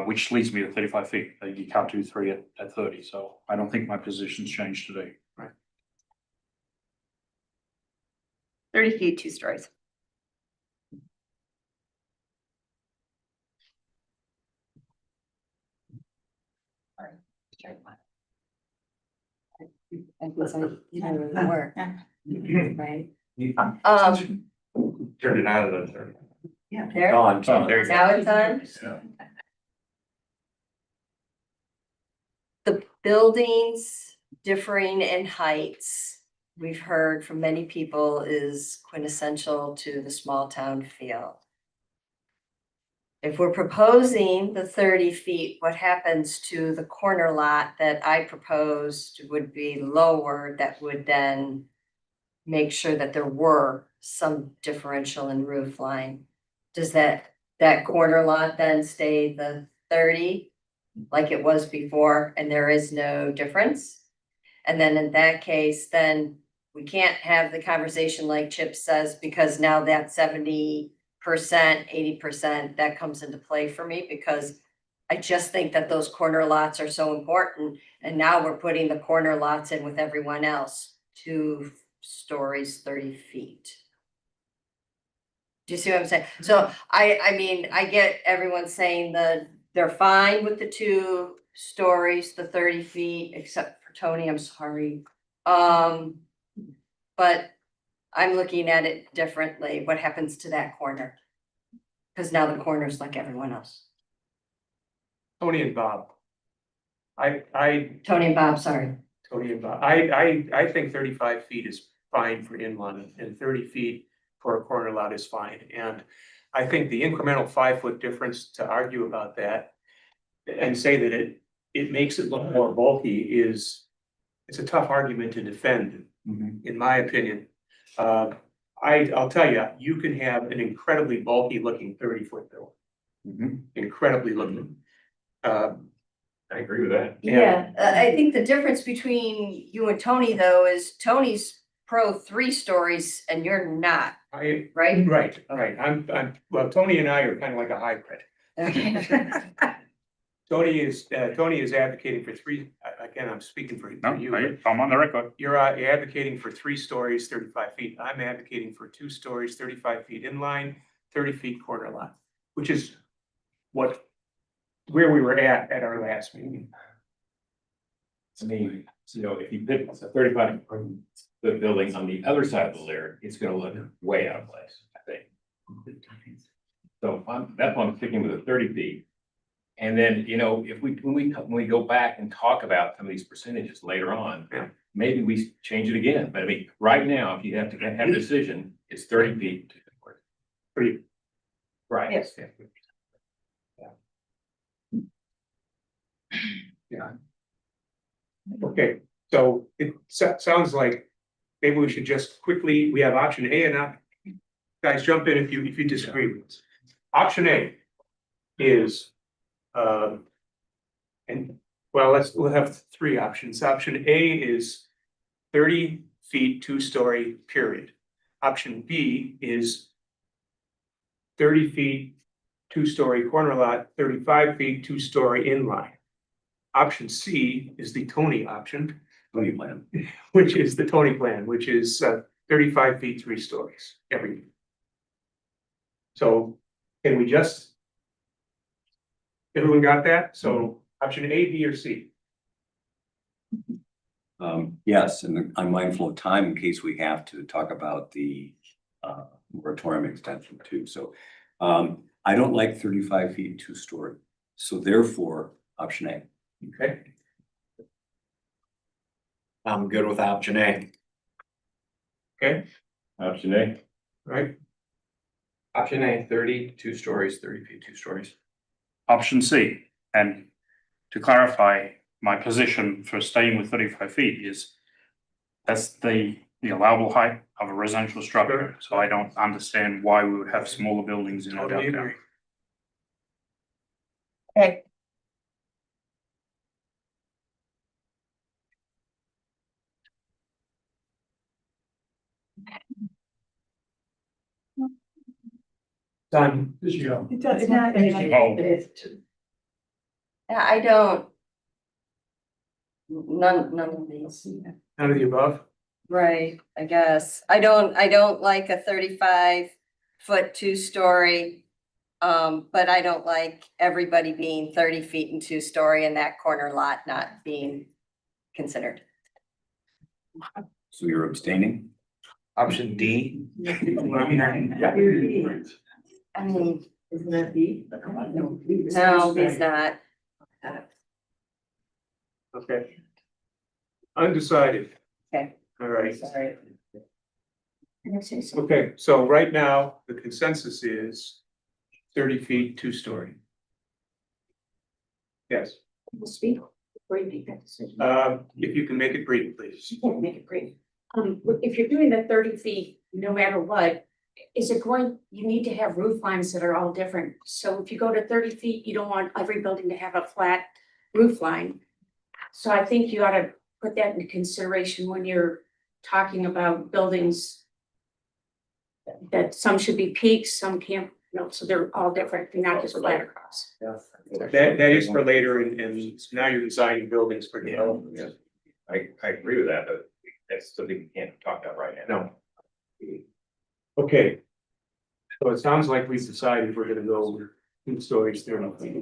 Which leads me to 35 feet. You can't do 3 at 30, so I don't think my position's changed today. Right. 30 feet, 2 stories. Right. Turn it out of the. Yeah. There. Dawn, there you go. Now it's on. The buildings differing in heights, we've heard from many people, is quintessential to the small town feel. If we're proposing the 30 feet, what happens to the corner lot that I proposed would be lower, that would then make sure that there were some differential in roof line? Does that corner lot then stay the 30 like it was before and there is no difference? And then in that case, then we can't have the conversation like Chip says, because now that 70%, 80%, that comes into play for me, because I just think that those corner lots are so important. And now we're putting the corner lots in with everyone else, 2 stories, 30 feet. Do you see what I'm saying? So I mean, I get everyone saying they're fine with the 2 stories, the 30 feet, except for Tony, I'm sorry. But I'm looking at it differently. What happens to that corner? Because now the corner's like everyone else. Tony and Bob. Tony and Bob, sorry. Tony and Bob, I think 35 feet is fine for inland, and 30 feet for a corner lot is fine. And I think the incremental 5-foot difference to argue about that and say that it makes it look more bulky it's a tough argument to defend, in my opinion. I'll tell you, you can have an incredibly bulky looking 30-foot building. Incredibly looking. I agree with that. Yeah, I think the difference between you and Tony though is Tony's pro 3 stories and you're not. Right? Right. Well, Tony and I are kind of like a hybrid. Okay. Tony is advocating for 3, again, I'm speaking for you. I'm on the record. You're advocating for 3 stories, 35 feet. I'm advocating for 2 stories, 35 feet inline, 30 feet corner lot, which is where we were at our last meeting. I mean, if you put a 35 foot building on the other side of the layer, it's gonna look way out of place, I think. So that's why I'm sticking with the 30 feet. And then, when we go back and talk about some of these percentages later on, maybe we change it again. But I mean, right now, if you have to have a decision, it's 30 feet. Right. Yes. Yeah. Okay, so it sounds like maybe we should just quickly, we have option A and guys jump in if you disagree with us. Option A is, we'll have 3 options. Option A is 30 feet, 2-story, period. Option B is 30 feet, two-story corner lot, 35 feet, two-story inline. Option C is the Tony option, Tony plan. which is the Tony plan, which is 35 feet, 3 stories every. So can we just? Everyone got that? So option A, B, or C? Yes, and I'm mindful of time in case we have to talk about the moratorium extension too. So I don't like 35 feet, 2-story. So therefore, option A. Okay. I'm good with option A. Okay, Option A. right? Option A, 32 stories, 30 feet, 2 stories. Option C, and to clarify, my position for staying with 35 feet is that's the allowable height of a residential structure, so I don't understand why we would have smaller buildings in our Totally downtown. agree. Okay, Done. It does not. Oh. Yeah, I don't. None of these. None of the above? Right, I guess. I don't like a 35-foot, 2-story. But I don't like everybody being 30 feet and 2-story and that corner lot not being considered. So you're abstaining? Option D. I mean, Isn't that B? no, he's not. Okay. Undecided. Okay. All right. Sorry. Okay, so right now, the consensus is 30 feet, 2-story. Yes, Speak before you make that decision. if you can make it brief, please. You can't make it brief. If you're doing the 30 feet, no matter what, is it going, you need to have roof lines that are all different. So if you go to 30 feet, you don't want every building to have a flat roof line. So I think you ought to put that into consideration when you're talking about buildings. That some should be peaks, some can't, so they're all different, they're not just flat across. That is for later and now you're designing buildings for development. Yeah. I agree with that, but that's something we can't talk about right now. No. Okay. So it sounds like we've decided we're gonna go with 2 stories, 30 feet.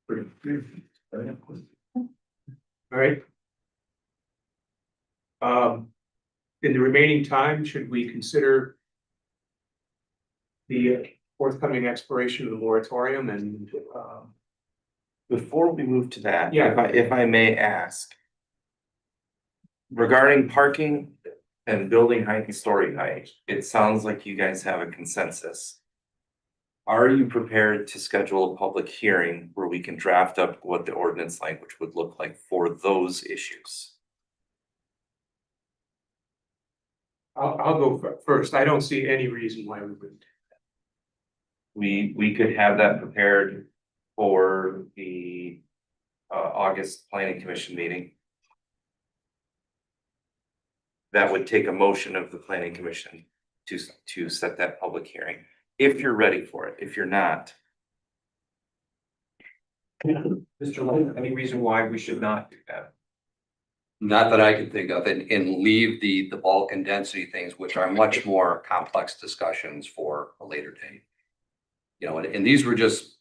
Pretty good. All right. In the remaining time, should we consider the forthcoming expiration of the moratorium and Before we move to that, Yeah. if I may ask. Regarding parking and building height and story height, it sounds like you guys have a consensus. Are you prepared to schedule a public hearing where we can draft up what the ordinance language would look like for those issues? I'll go first. I don't see any reason why we wouldn't. We could have that prepared for the August planning commission meeting. That would take a motion of the planning commission to set that public hearing, if you're ready for it. If you're not, Mr. Lowe, any reason why we should not do that? Not that I can think of, and leave the bulk and density things, which are much more complex discussions for a later date. You know, and these were just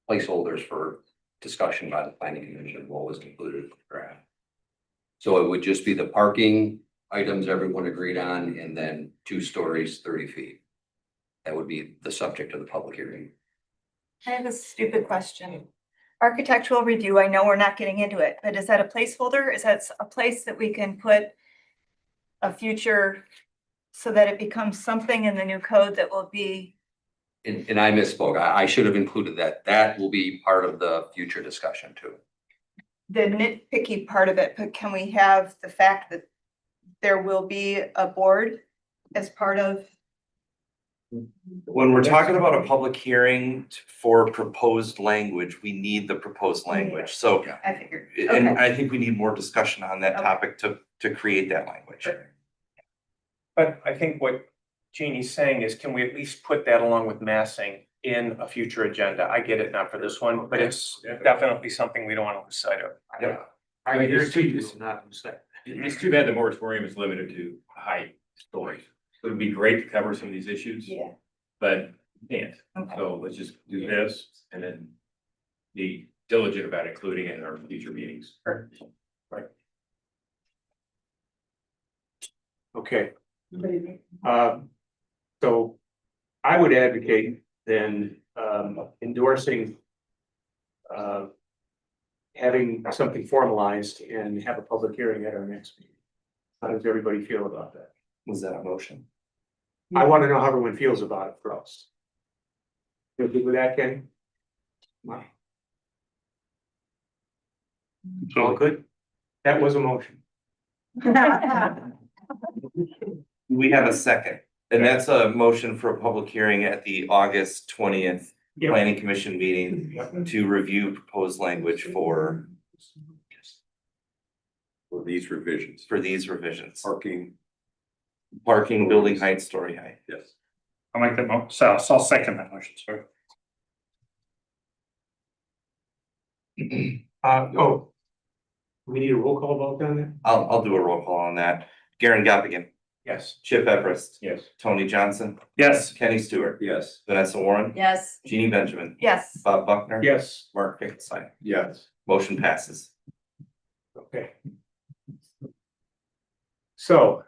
placeholders for discussion by the planning commission, what was included in the draft. So it would just be the parking items everyone agreed on, and then 2 stories, 30 feet. That would be the subject of the public hearing. I have a stupid question. Architectural review, I know we're not getting into it, but is that a placeholder? Is that a place that we can put a future so that it becomes something in the new code that will be? And I misspoke. I should have included that. That will be part of the future discussion too. The nitpicky part of it, but can we have the fact that there will be a board as part of? when we're talking about a public hearing for proposed language, we need the proposed language. So, I figured. and Okay. I think we need more discussion on that Okay. topic to create that language. But I think what Jeannie's saying is, can we at least put that along with massing in a future agenda. I get it, not for this one, but it's definitely something we don't want to lose sight of. I mean, it's too bad the moratorium is limited to height stories. It would be great to cover some of these issues. Yeah. But we can't. Okay. So let's just do this and then be diligent about including it in our future meetings. Right. Okay, so I would advocate then, endorsing, having something formalized and have a public hearing at our next meeting. How does everybody feel about that? Was that a motion? I want to know how everyone feels about it first. You good with that, Ken? All good? That was a motion. We have a second, and that's a motion for a public hearing at the August 20th Yep. Planning Commission meeting Yep. to review proposed language for these revisions, these revisions. Parking, Building height, story height. yes. I'll make that so I'll second that motion, sorry. We need a roll call vote on that? I'll do a roll call on that. Garen Goppigan, Yes. Chip Everest, Yes. Tony Johnson, Yes. Kenny Stewart, Yes. Vanessa Warren, Yes. Jeannie Benjamin, Yes. Bob Buckner. Yes. Mark Finkelstein. Yes. Motion passes. Okay. So.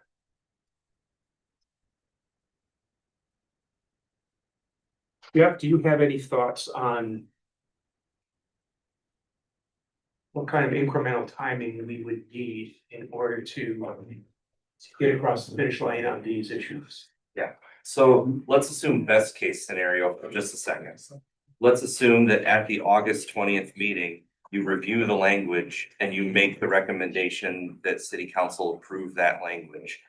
Jeff, do you have any thoughts on what kind of incremental timing we would need in order to get across the finish line on these issues? So let's assume best case scenario for just a second. Let's assume that at the August 20th meeting, you review the language and you make the recommendation that city council approve that language.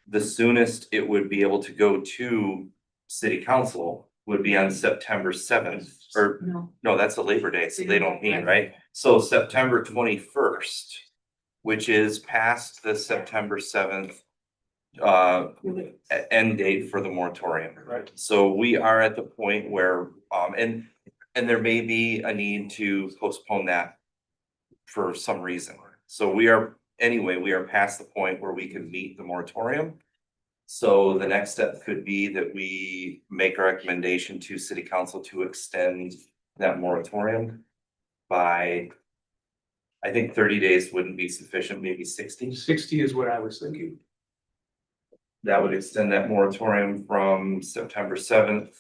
The soonest it would be able to go to city council would be on September 7th, or no, that's a Labor Day, so they don't meet, right? So September 21st, which is past the September 7th end date for the moratorium. Right. So we are at the point where, and there may be a need to postpone that for some reason. So we are past the point where we can meet the moratorium. So the next step could be that we make a recommendation to city council to extend that moratorium by, I think 30 days wouldn't be sufficient, maybe 60. 60 is what I was thinking. That would extend that moratorium from September 7th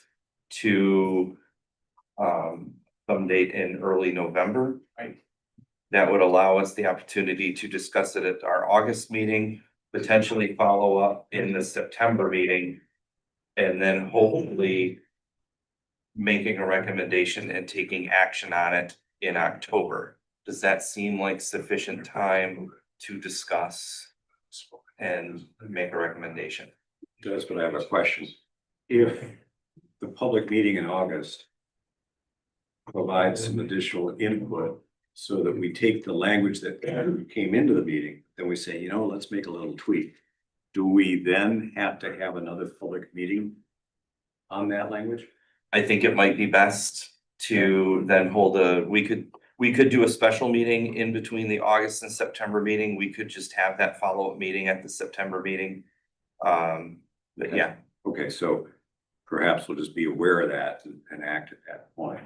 to some date in early November. Right. That would allow us the opportunity to discuss it at our August meeting, potentially follow up in the September meeting, and then hopefully making a recommendation and taking action on it in October. Does that seem like sufficient time to discuss and make a recommendation? It does, but I have a question. If the public meeting in August provides some additional input so that we take the language that came into the meeting, then we say, let's make a little tweak. Do we then have to have another public meeting on that language? I think it might be best to then we could do a special meeting in between the August and September meeting. We could just have that follow-up meeting at the September meeting. But yeah. Okay, so perhaps we'll just be aware of that and act at that point.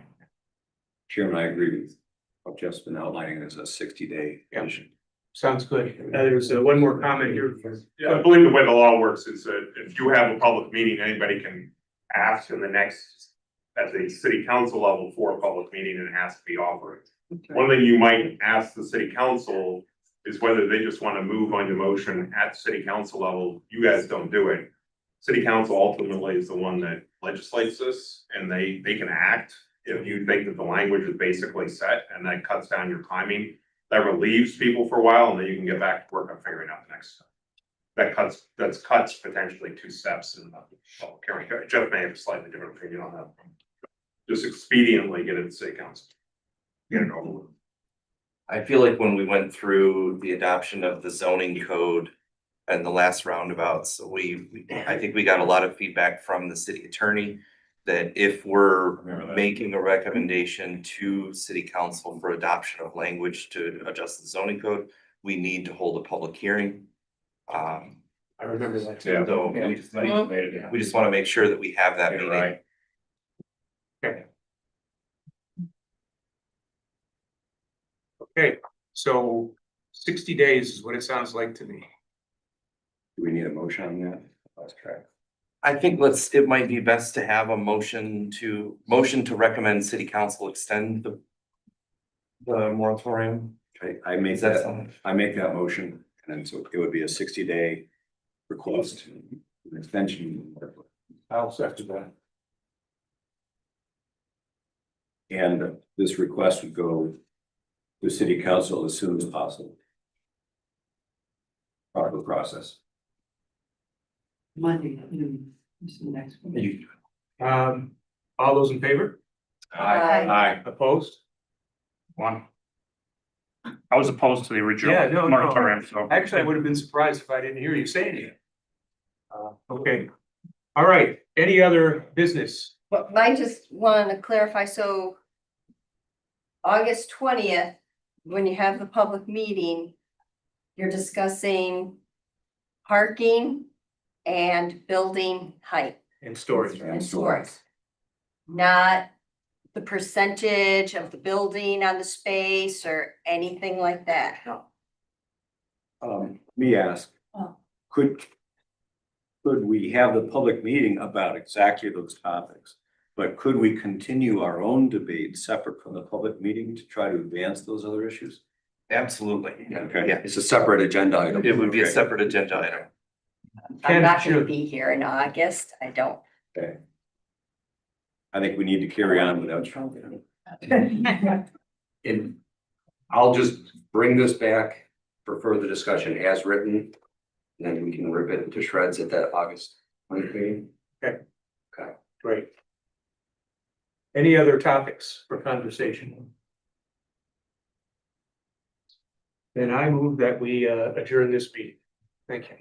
Chairman, I agree with what Jeff's been outlining as a 60-day vision. Sounds good. There's one more comment here. Yeah, I believe the way the law works is that if you have a public meeting, anybody can ask in the next, at the city council level for a public meeting, and it has to be offered. One thing you might ask the city council is whether they just want to move on your motion at city council level. You guys don't do it. City council ultimately is the one that legislates this, and they can act if you think that the language is basically set, and that cuts down your timing. That relieves people for a while, and then you can get back to work on figuring out the next step. That cuts potentially 2 steps in the public hearing. Jeff may have a slightly different opinion on that. Just expediently get it to city council. Get it over with. I feel like when we went through the adoption of the zoning code and the last roundabouts, I think we got a lot of feedback from the city attorney that if we're making a recommendation to city council for adoption of language to adjust the zoning code, we need to hold a public hearing. I remember that too. Yeah. So we just want to make sure that we have that meeting. Right. Okay. Okay, so 60 days is what it sounds like to me. Do we need a motion on that? Let's try. I think it might be best to have a motion to recommend city council extend the moratorium. Okay, I make Is that that, something? I make that motion, and then so it would be a 60-day request, an extension. I'll second that. And this request would go to city council as soon as possible. Proper process. Monday, is the next one. All those in favor? Aye. Opposed? One. I was opposed to the original Yeah, no. moratorium, so. Actually, I would have been surprised if I didn't hear you say anything. Okay, all right, any other business? But I just want to clarify, so August 20th, when you have the public meeting, you're discussing parking and building height And storage. and storage. Not the percentage of the building on the space or anything like that. Let me ask, could we have the public meeting about exactly those topics? But could we continue our own debate separate from the public meeting to try to advance those other issues? Absolutely. Okay. Yeah. It's a separate agenda item. It would be a Okay. separate agenda item. I'm not gonna be here in August. I don't. Okay. I think we need to carry on without. And I'll just bring this back for further discussion as written. And then we can rip it to shreds at that August meeting. Great. Any other topics for conversation? Then I move that we adjourn this meeting. Thank you.